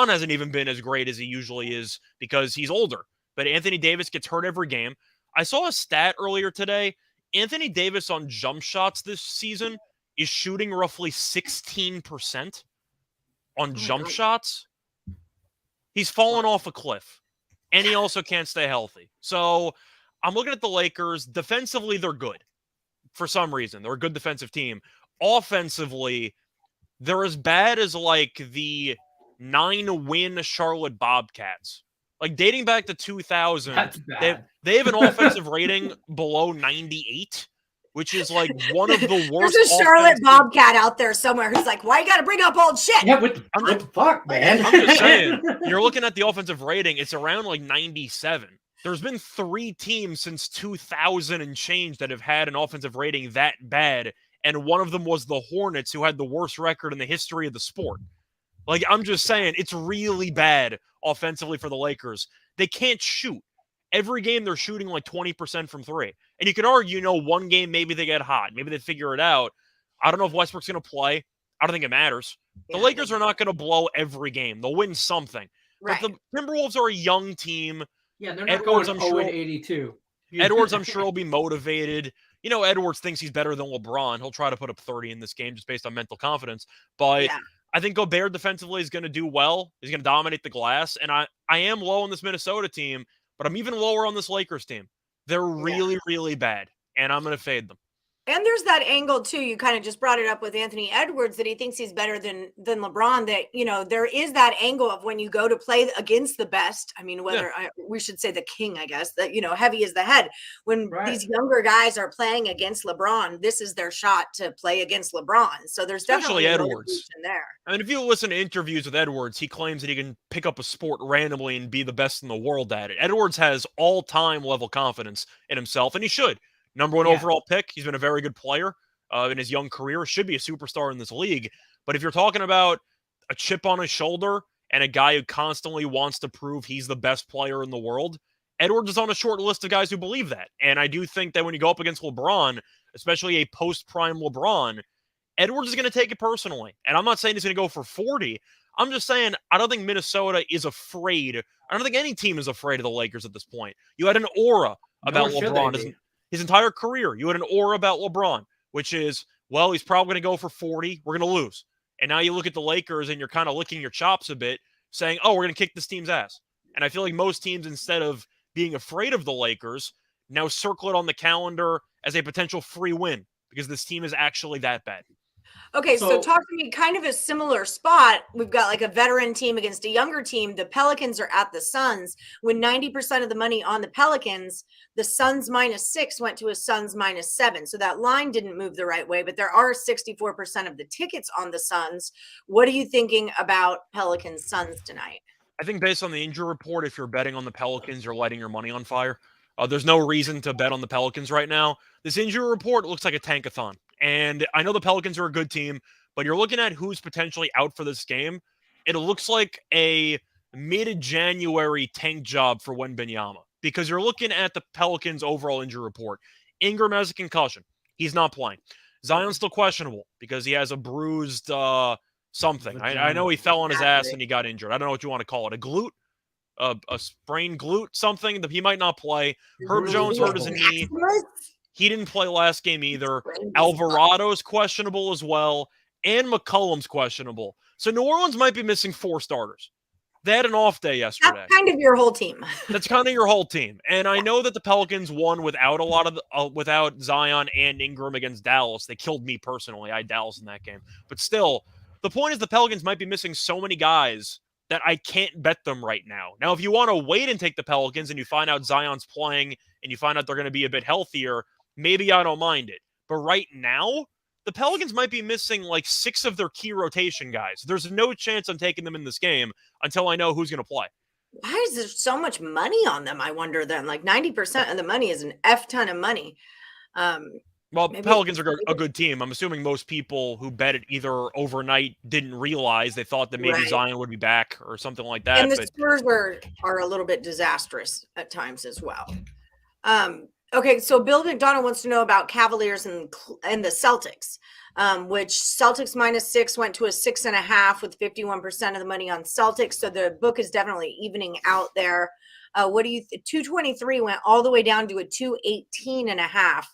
hasn't even been as great as he usually is because he's older. But Anthony Davis gets hurt every game. I saw a stat earlier today. Anthony Davis on jump shots this season is shooting roughly 16% on jump shots. He's fallen off a cliff, and he also can't stay healthy. So I'm looking at the Lakers. Defensively, they're good for some reason. They're a good defensive team. Offensively, they're as bad as like the 9-win Charlotte Bobcats. Like dating back to 2000, they have an offensive rating below 98, which is like one of the worst. There's a Charlotte Bobcat out there somewhere who's like, why you got to bring up old shit? Yeah, what the fuck, man? I'm just saying, you're looking at the offensive rating, it's around like 97. There's been 3 teams since 2000 and change that have had an offensive rating that bad, and one of them was the Hornets, who had the worst record in the history of the sport. Like, I'm just saying, it's really bad offensively for the Lakers. They can't shoot. Every game they're shooting like 20% from 3. And you could argue, one game maybe they get hot. Maybe they figure it out. I don't know if Westbrook's going to play. I don't think it matters. The Lakers are not going to blow every game. They'll win something. Right. But the Timberwolves are a young team. Yeah, they're not going 0-82. Edwards, I'm sure, will be motivated. Edwards thinks he's better than LeBron. He'll try to put up 30 in this game just based on mental confidence. But I think Gobert defensively is going to do well. He's going to dominate the glass. And I am low on this Minnesota team, but I'm even lower on this Lakers team. They're really, really bad, and I'm going to fade them. And there's that angle, too. You kind of just brought it up with Anthony Edwards that he thinks he's better than LeBron, that, there is that angle of when you go to play against the best. I mean, we should say the king, I guess, that, heavy is the head. When these younger guys are playing against LeBron, this is their shot to play against LeBron. So there's especially definitely Edwards there. I mean, if you listen to interviews with Edwards, he claims that he can pick up a sport randomly and be the best in the world at it. Edwards has all-time level confidence in himself, and he should. Number 1 overall pick. He's been a very good player in his young career. Should be a superstar in this league. But if you're talking about a chip on his shoulder and a guy who constantly wants to prove he's the best player in the world, Edwards is on a short list of guys who believe that. And I do think that when you go up against LeBron, especially a post-prime LeBron, Edwards is going to take it personally. And I'm not saying he's going to go for 40. I'm just saying I don't think Minnesota is afraid. I don't think any team is afraid of the Lakers at this point. You had an aura about LeBron his entire career. You had an aura about LeBron, which is, well, he's probably going to go for 40. We're going to lose. And now you look at the Lakers and you're kind of licking your chops a bit, saying, oh, we're going to kick this team's ass. And I feel like most teams, instead of being afraid of the Lakers, now circle it on the calendar as a potential free win because this team is actually that bad. Okay, so talk to me kind of a similar spot. We've got like a veteran team against a younger team. The Pelicans are at the Suns. When 90% of the money on the Pelicans, the Suns -6 went to a Suns -7. So that line didn't move the right way, but there are 64% of the tickets on the Suns. What are you thinking about Pelicans Suns tonight? I think based on the injury report, if you're betting on the Pelicans, you're lighting your money on fire. There's no reason to bet on the Pelicans right now. This injury report looks like a tankathon. And I know the Pelicans are a good team, but you're looking at who's potentially out for this game. It looks like a mid-January tank job for Wembanyama because you're looking at the Pelicans' overall injury report. Ingram has a concussion. He's not playing. Zion's still questionable because he has a bruised something. I know he fell on his ass and he got injured. I don't know what you want to call it. A glute? A sprained glute, something that he might not play. Herb Jones hurt his knee. He didn't play last game either. Alvarado's questionable as well. And McCollum's questionable. So New Orleans might be missing 4 starters. They had an off day yesterday. That's kind of your whole team. That's kind of your whole team. And I know that the Pelicans won without a lot of without Zion and Ingram against Dallas. They killed me personally. I had Dallas in that game. But still, the point is the Pelicans might be missing so many guys that I can't bet them right now. Now, if you want to wait and take the Pelicans and you find out Zion's playing and you find out they're going to be a bit healthier, maybe I don't mind it. But right now, the Pelicans might be missing like 6 of their key rotation guys. There's no chance I'm taking them in this game until I know who's going to play. Why is there so much money on them? I wonder then. Like 90% of the money is an F ton of money. Well, Pelicans are a good team. I'm assuming most people who bet it either overnight didn't realize. They thought that maybe Zion would be back or something like that. And the Spurs are a little bit disastrous at times as well. Okay, so Bill McDonald wants to know about Cavaliers and the Celtics, which Celtics -6 went to a 6.5 with 51% of the money on Celtics. So the book is definitely evening out there. What do you 223 went all the way down to a 218.5.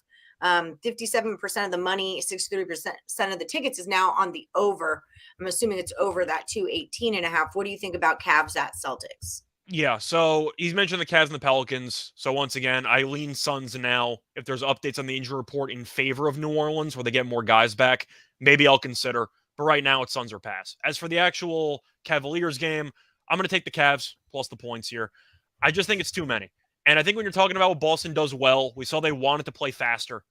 57% of the money, 63% of the tickets is now on the over. I'm assuming it's over that 218.5. What do you think about Cavs at Celtics? Yeah, so he's mentioned the Cavs and the Pelicans. So once again, I lean Suns now. If there's updates on the injury report in favor of New Orleans where they get more guys back, maybe I'll consider. But right now, it's Suns or pass. As for the actual Cavaliers game, I'm going to take the Cavs plus the points here. I just think it's too many. And I think when you're talking about what Boston does well, we saw they wanted to play faster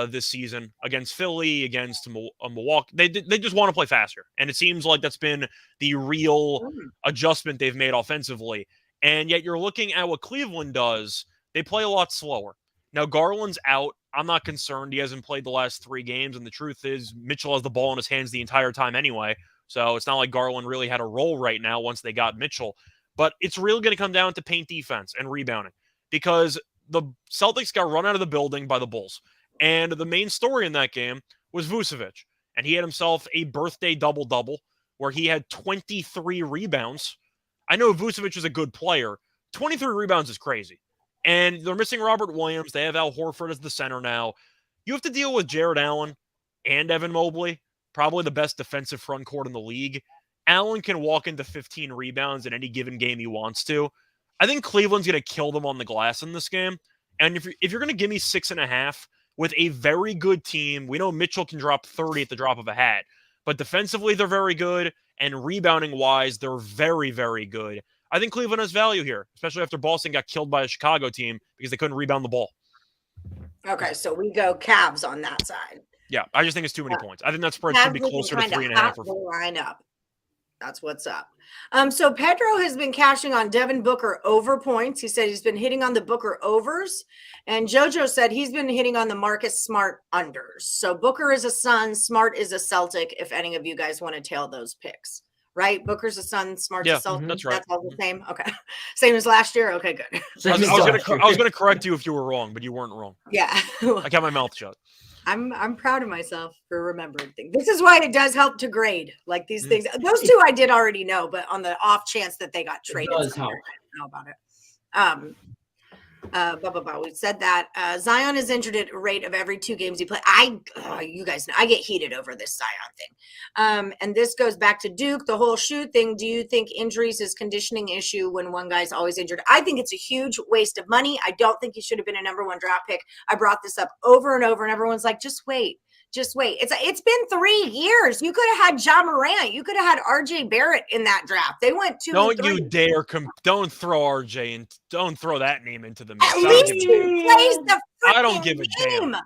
this season against Philly, against Milwaukee. They just want to play faster. And it seems like that's been the real adjustment they've made offensively. And yet you're looking at what Cleveland does. They play a lot slower. Now, Garland's out. I'm not concerned. He hasn't played the last 3 games. And the truth is Mitchell has the ball in his hands the entire time anyway. So it's not like Garland really had a role right now once they got Mitchell. But it's really going to come down to paint defense and rebounding because the Celtics got run out of the building by the Bulls. And the main story in that game was Vucevic. And he had himself a birthday double-double where he had 23 rebounds. I know Vucevic is a good player. 23 rebounds is crazy. And they're missing Robert Williams. They have Al Horford as the center now. You have to deal with Jared Allen and Evan Mobley, probably the best defensive front court in the league. Allen can walk into 15 rebounds in any given game he wants to. I think Cleveland's going to kill them on the glass in this game. And if you're going to give me 6.5 with a very good team, we know Mitchell can drop 30 at the drop of a hat. But defensively, they're very good. And rebounding-wise, they're very, very good. I think Cleveland has value here, especially after Boston got killed by a Chicago team because they couldn't rebound the ball. Okay, so we go Cavs on that side. Yeah, I just think it's too many points. I think that spread should be closer to 3.5. Line up. That's what's up. So Pedro has been cashing on Devin Booker over points. He said he's been hitting on the Booker overs. And JoJo said he's been hitting on the Marcus Smart unders. So Booker is a Sun, Smart is a Celtic, if any of you guys want to tail those picks. Right? Booker's a Sun, Smart's a Celtic. That's right. That's all the same? Okay. Same as last year? Okay, good. I was going to correct you if you were wrong, but you weren't wrong. Yeah. I kept my mouth shut. I'm proud of myself for remembering things. This is why it does help to grade like these things. Those two I did already know, but on the off chance that they got traded, It does help. I don't know about it. We said that Zion is injured at a rate of every 2 games he plays. You guys know I get heated over this Zion thing. And this goes back to Duke, the whole shoe thing. Do you think injuries is conditioning issue when one guy's always injured? I think it's a huge waste of money. I don't think he should have been a number 1 draft pick. I brought this up over and over, and everyone's like, just wait. It's been 3 years. You could have had Ja Morant. You could have had RJ Barrett in that draft. They went 2 Don't and 3. you dare don't throw RJ and don't throw that name into the mix. At least he plays the I don't freaking give a game. damn.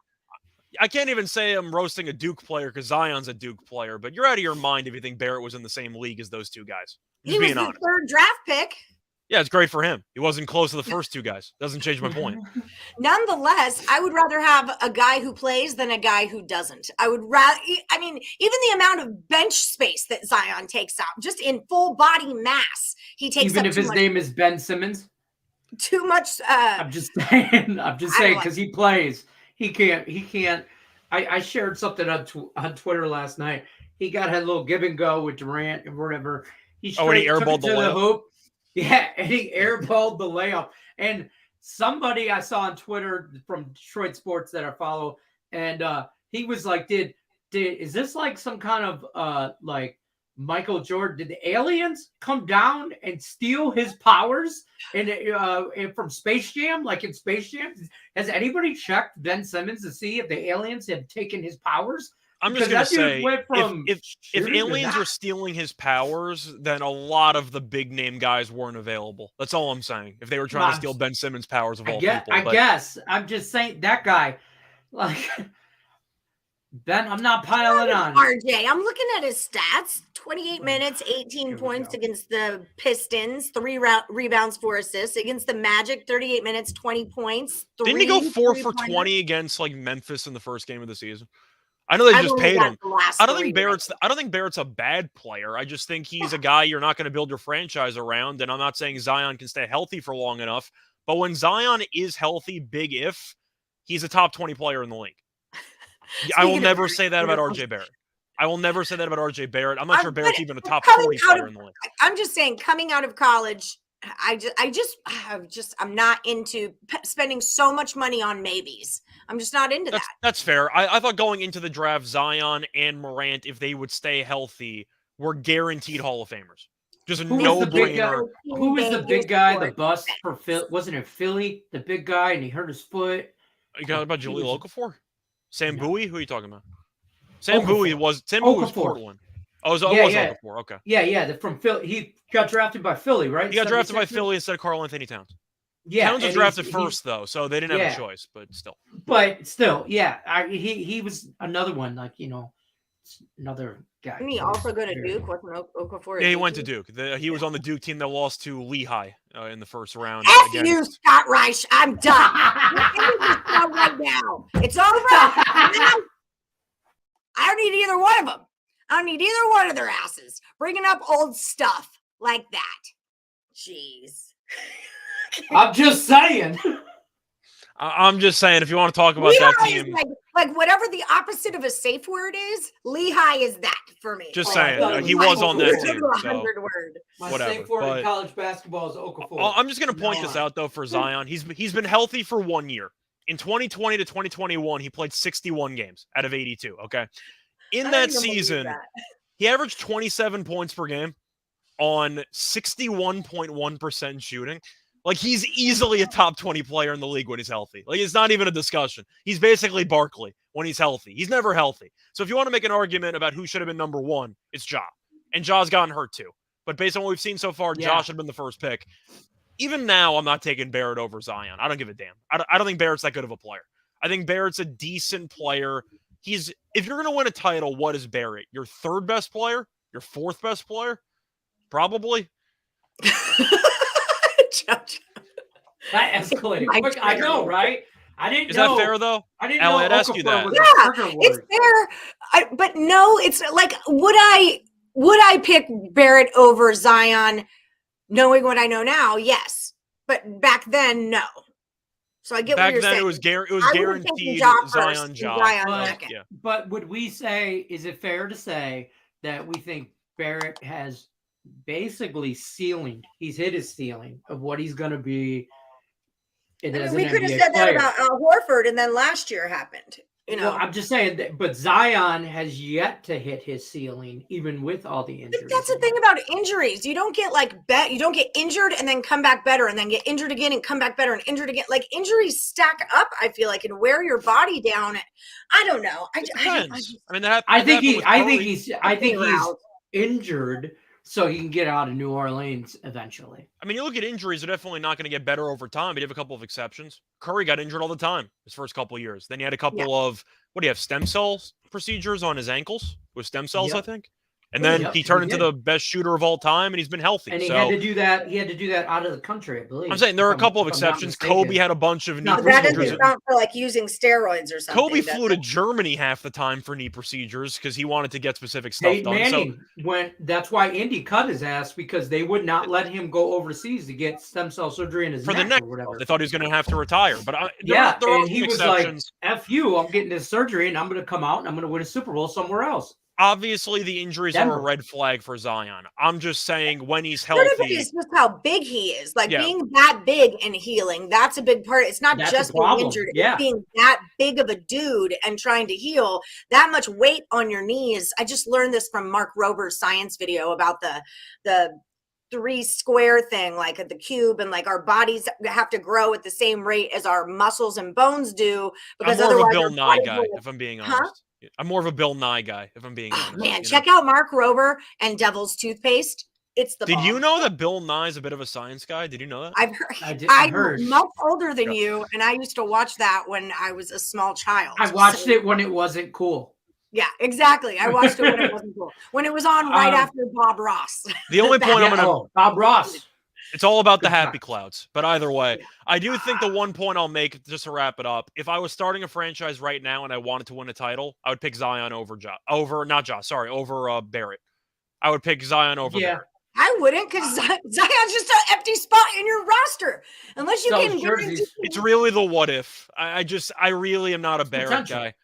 I can't even say I'm roasting a Duke player because Zion's a Duke player, but you're out of your mind if you think Barrett was in the same league as those 2 guys. He was the 3rd draft pick. Yeah, it's great for him. He wasn't close to the first 2 guys. Doesn't change my point. Nonetheless, I would rather have a guy who plays than a guy who doesn't. Even the amount of bench space that Zion takes up, just in full body mass, he takes even up if his name is Ben Simmons. Too much. I'm just saying because he plays. He can't. I shared something on Twitter last night. He had a little give and go with Durant or whatever. And he airballed the layup. Yeah, and he airballed the layup. And somebody I saw on Twitter from Detroit Sports that I follow, and he was like, is this like some kind of like Michael Jordan? Did the aliens come down and steal his powers and from Space Jam? Like in Space Jam, has anybody checked Ben Simmons to see if the aliens have taken his powers? I'm just going to say, if aliens are stealing his powers, then a lot of the big name guys weren't available. That's all I'm saying. If they were trying to steal Ben Simmons' powers of all people. I guess. I'm just saying that guy, like, Ben, I'm not piling on. RJ, I'm looking at his stats. 28 minutes, 18 points against the Pistons, 3 rebounds, 4 assists. Against the Magic, 38 minutes, 20 points. Didn't he go 4 for 20 against like Memphis in the first game of the season? I know they just paid him. I don't think Barrett's a bad player. I just think he's a guy you're not going to build your franchise around. And I'm not saying Zion can stay healthy for long enough. But when Zion is healthy, big if, he's a top 20 player in the league. I will never say that about RJ Barrett. I'm not sure Barrett's even a top 40 player in the league. I'm just saying, coming out of college, I'm not into spending so much money on maybes. I'm just not into that. That's fair. I thought going into the draft, Zion and Morant, if they would stay healthy, were guaranteed Hall of Famers. Just a no-brainer. Who was the big guy, the bust for Philly? Wasn't it Philly? The big guy, and he hurt his foot. You got about Jaleel Okafor? Sam Bowie? Who are you talking about? Sam Bowie was Portland. Oh, it was Okafor. Okay. Yeah. From Philly. He got drafted by Philly, right? He got drafted by Philly instead of Karl Anthony Towns. Yeah, Towns was drafted first, though, so they didn't have a choice, but still. He was another one, like, another guy. Didn't he also go to Duke? Wasn't Okafor? Yeah, he went to Duke. He was on the Duke team that lost to Lehigh in the first round. F you, Scott Reich. I'm done. Right now. It's over. I don't need either one of them. I don't need either one of their asses bringing up old stuff like that. Jeez. I'm just saying. I'm just saying, if you want to talk about that team. Like whatever the opposite of a safe word is, Lehigh is that for me. Just saying. He was on that team. So, my safe word in college basketball is Okafor. I'm just going to point this out, though, for Zion. He's been healthy for 1 year. In 2020 to 2021, he played 61 games out of 82, okay? In that season, he averaged 27 points per game on 61.1% shooting. Like, he's easily a top 20 player in the league when he's healthy. Like, it's not even a discussion. He's basically Barkley when he's healthy. He's never healthy. So if you want to make an argument about who should have been number 1, it's Ja. And Ja's gotten hurt too. But based on what we've seen so far, Ja should have been the first pick. Even now, I'm not taking Barrett over Zion. I don't give a damn. I don't think Barrett's that good of a player. I think Barrett's a decent player. If you're going to win a title, what is Barrett? Your 3rd best player? Your 4th best player? Probably. That escalated quick. I know, right? I didn't know. Is that fair, though? I didn't know. I'd ask you that. Yeah, it's fair. But no, it's like, would I pick Barrett over Zion knowing what I know now? Yes. But back then, no. So I get what Back you're then, saying. it was I would've taken guaranteed Ja first Zion and job. Zion But- second. Yeah. But would we say, is it fair to say that we think Barrett has basically ceiling? He's hit his ceiling of what he's going to be. I mean, As we an could have NBA said that player. about Al Horford, and then last year happened. You know, Well, I'm just saying that, but Zion has yet to hit his ceiling, even with all the but injuries. that's the thing about injuries. You don't get you don't get injured and then come back better, and then get injured again and come back better and injured again. Like injuries stack up, I feel like, and wear your body down. I don't know. Depends. I mean, I think Curry. he's injured so he can get out of New Orleans eventually. I mean, you look at injuries; they're definitely not going to get better over time. But you have a couple of exceptions. Curry got injured all the time his first couple of years. Then he had a couple of what do you have? Stem cells procedures on his ankles with stem cells, I Yep. think. And then Yep, he turned he into the best shooter of all time, and he's been healthy. And he so had to do that. He had to do that out of the country, I believe. I'm saying there are a if couple of if I'm not exceptions. mistaken. Kobe had a bunch of knee Not But that procedures. doesn't count for like using steroids or something. Kobe does flew to it? Germany half the time for knee procedures because he wanted to get specific stuff Peyton done. So Manning that's why Indy cut his ass, because they would not let him go overseas to get stem cell surgery in his for the neck next, or whatever. they thought he was going to have to retire. But there Yeah, are and some he was exceptions. like, "F you, I'm getting this surgery, and I'm going to come out and I'm going to win a Super Bowl somewhere else." Obviously, the injuries are Denver. a red flag for Zion. I'm just saying when he's Part of it healthy, is just how big he is. Like Yeah. being that big and healing, that's a big part. It's not That's a just being problem. injured, Yeah. it's being that big of a dude and trying to heal. That much weight on your knees. I just learned this from Mark Rober's science video about the 3 square thing, like at the cube, and like our bodies have to grow at the same rate as our muscles and bones do, I'm because more of a otherwise Bill our Nye bodies guy, will- if I'm being Huh? honest. I'm more of a Bill Nye guy, if I'm being Oh, honest. man, you check know? out Mark Rober and Devil's Toothpaste. It's the Did you bomb. know that Bill Nye is a bit of a science guy? Did you know that? I've heard. I I'm heard. much older than Yeah. you, and I used to watch that when I was a small child. I watched So- it when it wasn't cool. Yeah, exactly. I watched it when it wasn't cool. When it was on right after Bob Ross. The only point I'm going to Bob Ross. It's all about the Good happy times. clouds. But either way, Yeah. I do think the one point I'll make, just to wrap it up, if I was starting a franchise right now and I wanted to win a title, I would pick Zion over Barrett. I would pick Zion over Yeah. Barrett. I wouldn't, because Zion's just an empty spot in your roster. Unless you Sells can guarantee. jerseys. It's really the what if. I really am not a Barrett potential. guy.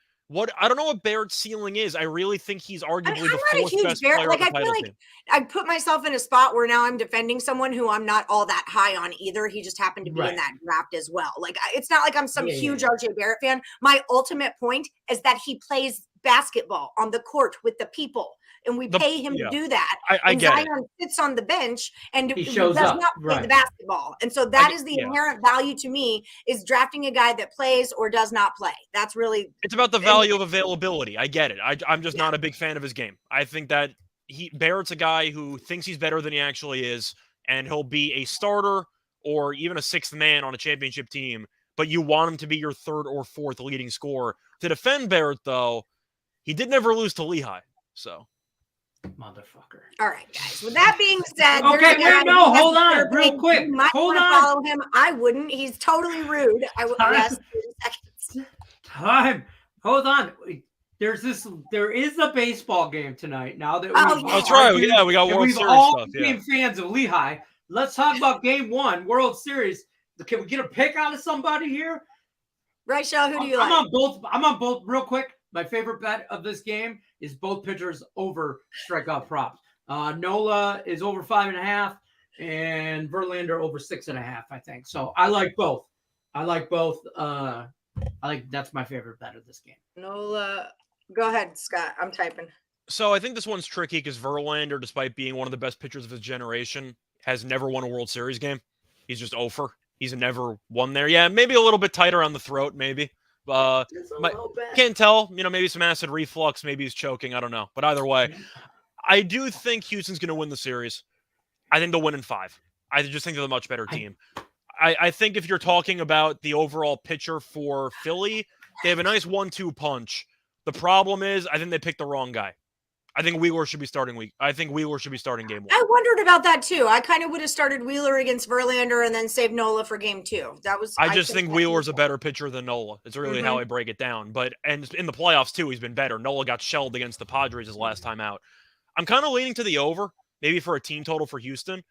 I don't know what Barrett's ceiling is. I really think he's arguably I'm the not a fourth huge best Barrett. player Like, on I the feel title like team. I put myself in a spot where now I'm defending someone who I'm not all that high on either. He just happened to be in Right. that draft as well. Like, it's not like I'm some Yeah, huge yeah. RJ Barrett fan. My ultimate point is that he plays basketball on the court with the people, and we pay him yeah. to do that. I And get Zion it. sits on the bench and He does shows up, not play the right. basketball. And so that I- is the yeah. inherent value to me, is drafting a guy that plays or does not play. That's really It's about the value of availability. I get it. I'm just not a big fan of his game. I think that Barrett's a guy who thinks he's better than he actually is, and he'll be a starter or even a sixth man on a championship team, but you want him to be your third or fourth leading scorer. To defend Barrett, though, he did never lose to Lehigh. So Motherfucker. all right, guys. With that being said, Okay, there's a guy wait, no, who has hold on, Twitter real page. quick. You might Hold want to on. follow him. I wouldn't. He's totally rude. Yes, 30 seconds. Time. Hold on. There is a baseball game tonight. Now that Oh, we've yeah. that's right. argued Yeah, we got and World we've Series all stuff. Yeah. became fans of Lehigh. Let's talk about Game 1, World Series. Can we get a pick out of somebody here? Right, Shell, who do you I'm like? on both. I'm on both. Real quick, my favorite bet of this game is both pitchers over strikeout props. Nola is over 5.5, and Verlander over 6.5. I think so. I like both. That's my favorite bet of this game. Nola. Go ahead, Scott. I'm typing. So I think this one's tricky because Verlander, despite being one of the best pitchers of his generation, has never won a World Series game. He's just 0 He's never won there. Yeah, maybe a little bit tighter on the throat, maybe. Can't tell. Maybe some acid reflux. Maybe he's choking. I don't know. But either way, I do think Houston's going to win the series. I think they'll win in 5. I just think they're a much better team. I think if you're talking about the overall pitcher for Philly, they have a nice 1-2 punch. The problem is, I think they picked the wrong guy. I think Wheeler should be starting game 1. I wondered about that too. I kind of would have started Wheeler against Verlander and then saved Nola for game 2. That was. I just think that Wheeler's was- a better pitcher than Nola. It's really how I break it down. And in the playoffs too, he's been better. Nola got shelled against the Padres his last time out. I'm kind of leaning to the over, maybe for a team total for Houston.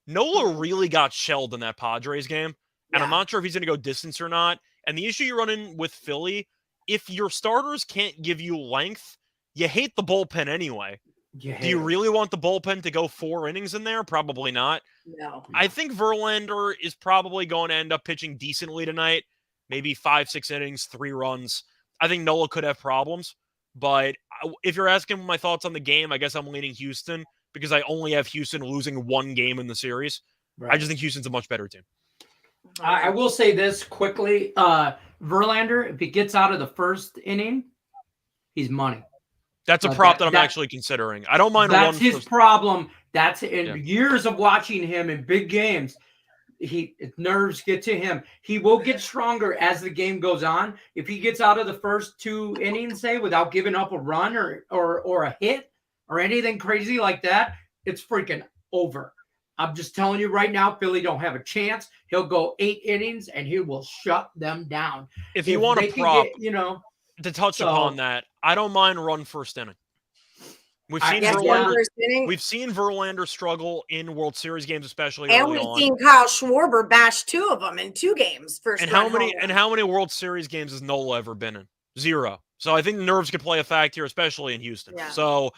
Nola really got shelled in that Padres game. and I'm not sure if he's going to go distance or not. And the issue you run in with Philly, if your starters can't give you length, you hate the bullpen anyway. Do you really want the bullpen to go 4 innings in there? Probably not. No. I think Verlander is probably going to end up pitching decently tonight. Maybe 5-6 innings, 3 runs. I think Nola could have problems. But if you're asking my thoughts on the game, I guess I'm leaning Houston because I only have Houston losing 1 game in the series. Right. I just think Houston's a much better team. I will say this quickly. Verlander, if he gets out of the first inning, he's money. That's a prop that I'm actually considering. I don't mind. That's his problem. That's in years of watching him in big games. Nerves get to him. He will get stronger as the game goes on. If he gets out of the first 2 innings, say, without giving up a run or a hit or anything crazy like that, it's freaking over. I'm just telling you right now, Philly don't have a chance. He'll go 8 innings and he will shut them down. If you want a prop, to touch upon that, I don't mind run first inning. We've seen Verlander struggle in World Series games, especially and early we've on. seen Kyle Schwarber bash 2 of them in 2 games. How many World Series games has Nola ever been in? 0. So I think nerves could play a fact here, especially in Houston. Yeah. So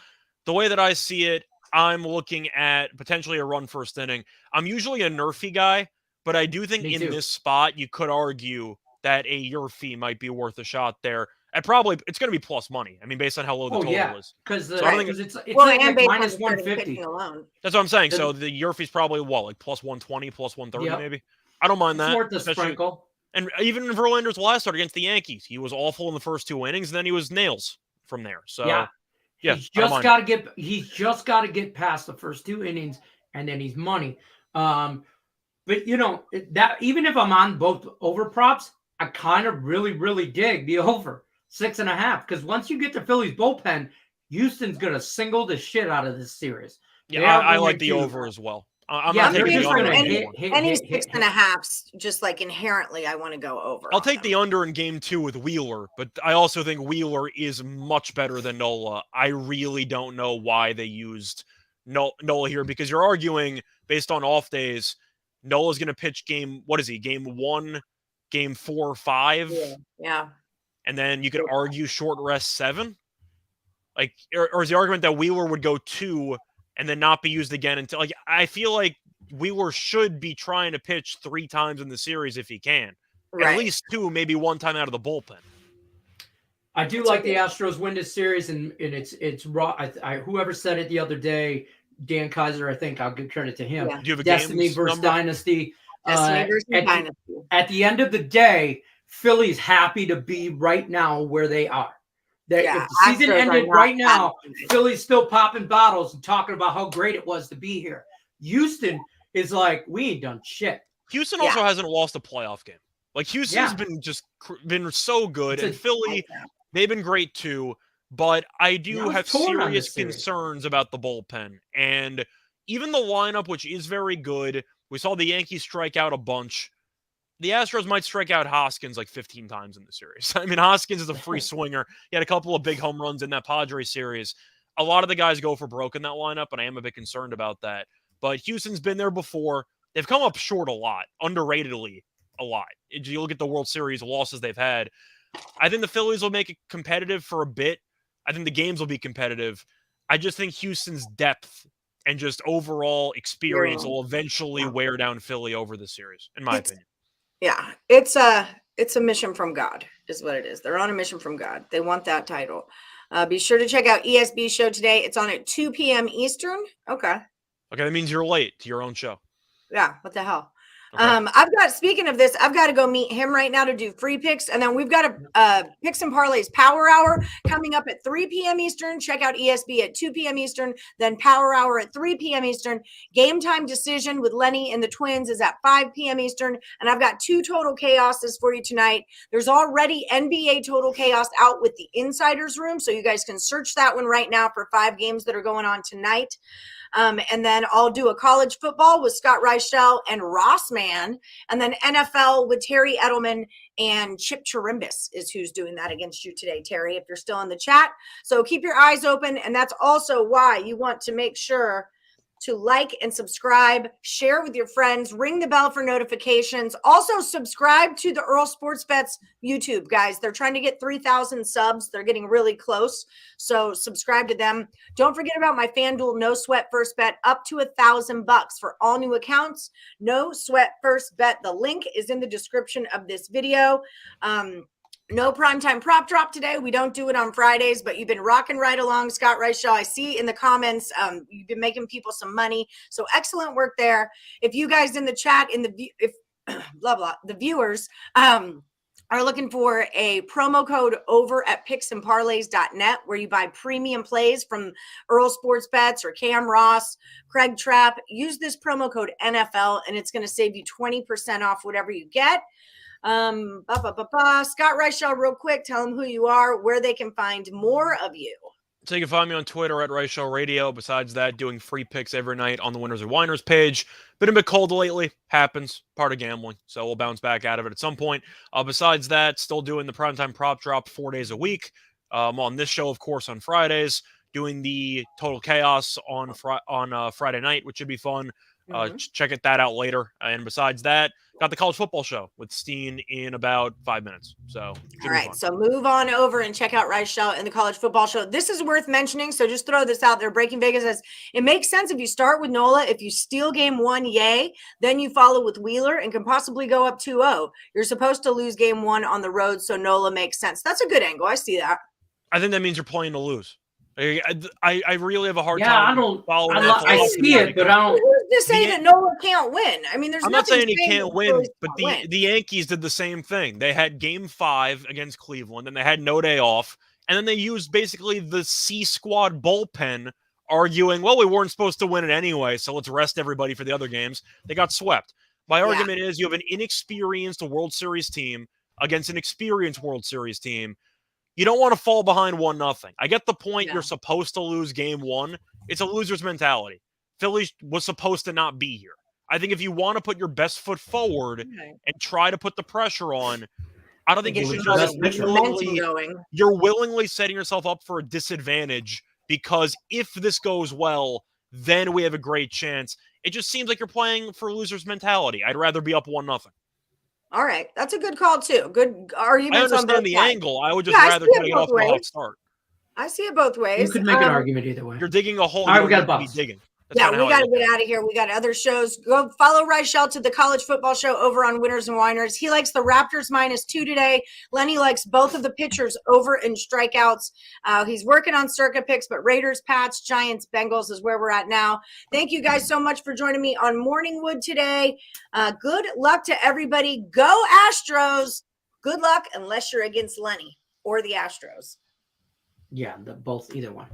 the way that I see it, I'm looking at potentially a run first inning. I'm usually a nerfy guy, but I do think in this spot you could argue that a Yurfee might be worth a shot there. It's going to be plus money. I mean, based on how low the total is. Because it's like minus 150. That's what I'm saying. So the Yurfee's probably like plus 120, plus 130 maybe. I don't mind that. It's worth the sprinkle. And even in Verlander's last start against the Yankees, he was awful in the first 2 innings, and then he was nails from there. So he's just got to get past the first 2 innings, and then he's money. But that even if I'm on both over props, I kind of really dig the over 6.5, because once you get to Philly's bullpen, Houston's gonna single the shit out of this series. Yeah, I like the over as well. I'm not taking the under. Any 6.5s, just like inherently, I want to go over. I'll take the under in game 2 with Wheeler, but I also think Wheeler is much better than Nola. I really don't know why they used Nola here, because you're arguing based on off days. Nola's going to pitch game 1, game 4, 5. Yeah. And then you could argue short rest 7. Or is the argument that Wheeler would go 2 and then not be used again until I feel like Wheeler should be trying to pitch 3 times in the series if he can. Right. At least 2, maybe 1 time out of the bullpen. I do like the Astros win this series, and it's raw. Whoever said it the other day, Dan Kaiser, I think I'll give credit to him. Do you have a Destiny games versus number? Dynasty. Destiny versus Dynasty. At the end of the day, Philly's happy to be right now where they are. If the season ended right now, Philly's still popping bottles and talking about how great it was to be here. Houston is like, we ain't done shit. Houston also hasn't lost a playoff game. Houston's been so good, and Philly, they've been great too. But I do have serious concerns about the bullpen, and even the lineup, which is very good. We saw the Yankees strike out a bunch. The Astros might strike out Hoskins 15 times in the series. I mean, Hoskins is a free swinger. He had a couple of big home runs in that Padres series. A lot of the guys go for broke in that lineup, and I am a bit concerned about that. But Houston's been there before. They've come up short a lot, underratedly a lot. If you look at the World Series losses they've had, I think the Phillies will make it competitive for a bit. I think the games will be competitive. I just think Houston's depth and just overall experience will eventually wear down Philly over the series, in my opinion. Yeah, it's a mission from God, is what it is. They're on a mission from God. They want that title. Be sure to check out ESB's show today. It's on at 2 p.m. Eastern. Okay, that means you're late to your own show. Yeah, what the hell? Okay. Speaking of this, I've got to go meet him right now to do free picks. And then we've got a Picks and Parlays Power Hour coming up at 3 p.m. Eastern. Check out ESB at 2 p.m. Eastern, then Power Hour at 3 p.m. Eastern. Game Time Decision with Lenny and the Twins is at 5 p.m. Eastern. And I've got 2 Total Chaoses for you tonight. There's already NBA Total Chaos out with the Insiders Room. So you guys can search that one right now for 5 games that are going on tonight. And then I'll do a college football with Scott Reichel and Ross Mann. And then NFL with Terry Edelman and Chip Chirimbus is who's doing that against you today, Terry, if you're still in the chat. So keep your eyes open. And that's also why you want to make sure to like and subscribe, share with your friends, ring the bell for notifications. Also, subscribe to the Earl Sports Bets YouTube, guys. They're trying to get 3,000 subs. They're getting really close. So subscribe to them. Don't forget about my FanDuel No Sweat First Bet up to $1,000 for all new accounts. No Sweat First Bet. The link is in the description of this video. No primetime prop drop today. We don't do it on Fridays, but you've been rocking right along, Scott Reichel. I see in the comments you've been making people some money. So excellent work there. If you guys in the chat, the viewers are looking for a promo code over at picksandparlays.net where you buy premium plays from Earl Sports Bets or Cam Ross, Craig Trapp, use this promo code NFL and it's going to save you 20% off whatever you get. Scott Reichel, real quick, tell them who you are, where they can find more of you. So you can find me on Twitter at Reichel Radio. Besides that, doing free picks every night on the Winners and Whiners page. Been a bit cold lately. Happens. Part of gambling. So we'll bounce back out of it at some point. Besides that, still doing the primetime prop drop 4 days a week. On this show, of course, on Fridays. Doing the Total Chaos on Friday night, which should be fun. Check that out later. And besides that, got the college football show with Steen in about 5 minutes. So, all right. So move on over and check out Reichel and the college football show. This is worth mentioning. So just throw this out there. Breaking Vegas says it makes sense if you start with Nola. If you steal game one, yay. Then you follow with Wheeler and can possibly go up 2-0. You're supposed to lose game one on the road. So Nola makes sense. That's a good angle. I see that. I think that means you're playing to lose. I really have a hard time. I don't. I see it, but I don't. Who's to say that Nola can't win? I mean, I'm not saying he can't win, but the Yankees did the same thing. They had Game 5 against Cleveland, and they had no day off, and then they used basically the C squad bullpen, arguing, "Well, we weren't supposed to win it anyway, so let's rest everybody for the other games." They got swept. My argument is you have an inexperienced World Series team against an experienced World Series team. You don't want to fall behind 1-0. I get the point. You're supposed to lose game one. It's a loser's mentality. Philly was supposed to not be here. I think if you want to put your best foot forward and try to put the pressure on, I don't think you should just you're willingly setting yourself up for a disadvantage because if this goes well, then we have a great chance. It just seems like you're playing for a loser's mentality. I'd rather be up 1-0. All right. That's a good call, too. Good argument. I understand the angle. I would just rather try to get off to a hot start. I see it both ways. You could make an argument either way. You're digging a hole. All right, we got bucks. Digging. We got to get out of here. We got other shows. Go follow Reichel to the college football show over on Winners and Whiners. He likes the Raptors -2 today. Lenny likes both of the pitchers over in strikeouts. He's working on circa picks, but Raiders, Pats, Giants, Bengals is where we're at now. Thank you guys so much for joining me on Morningwood today. Good luck to everybody. Go Astros. Good luck unless you're against Lenny or the Astros. Yeah, both, either one.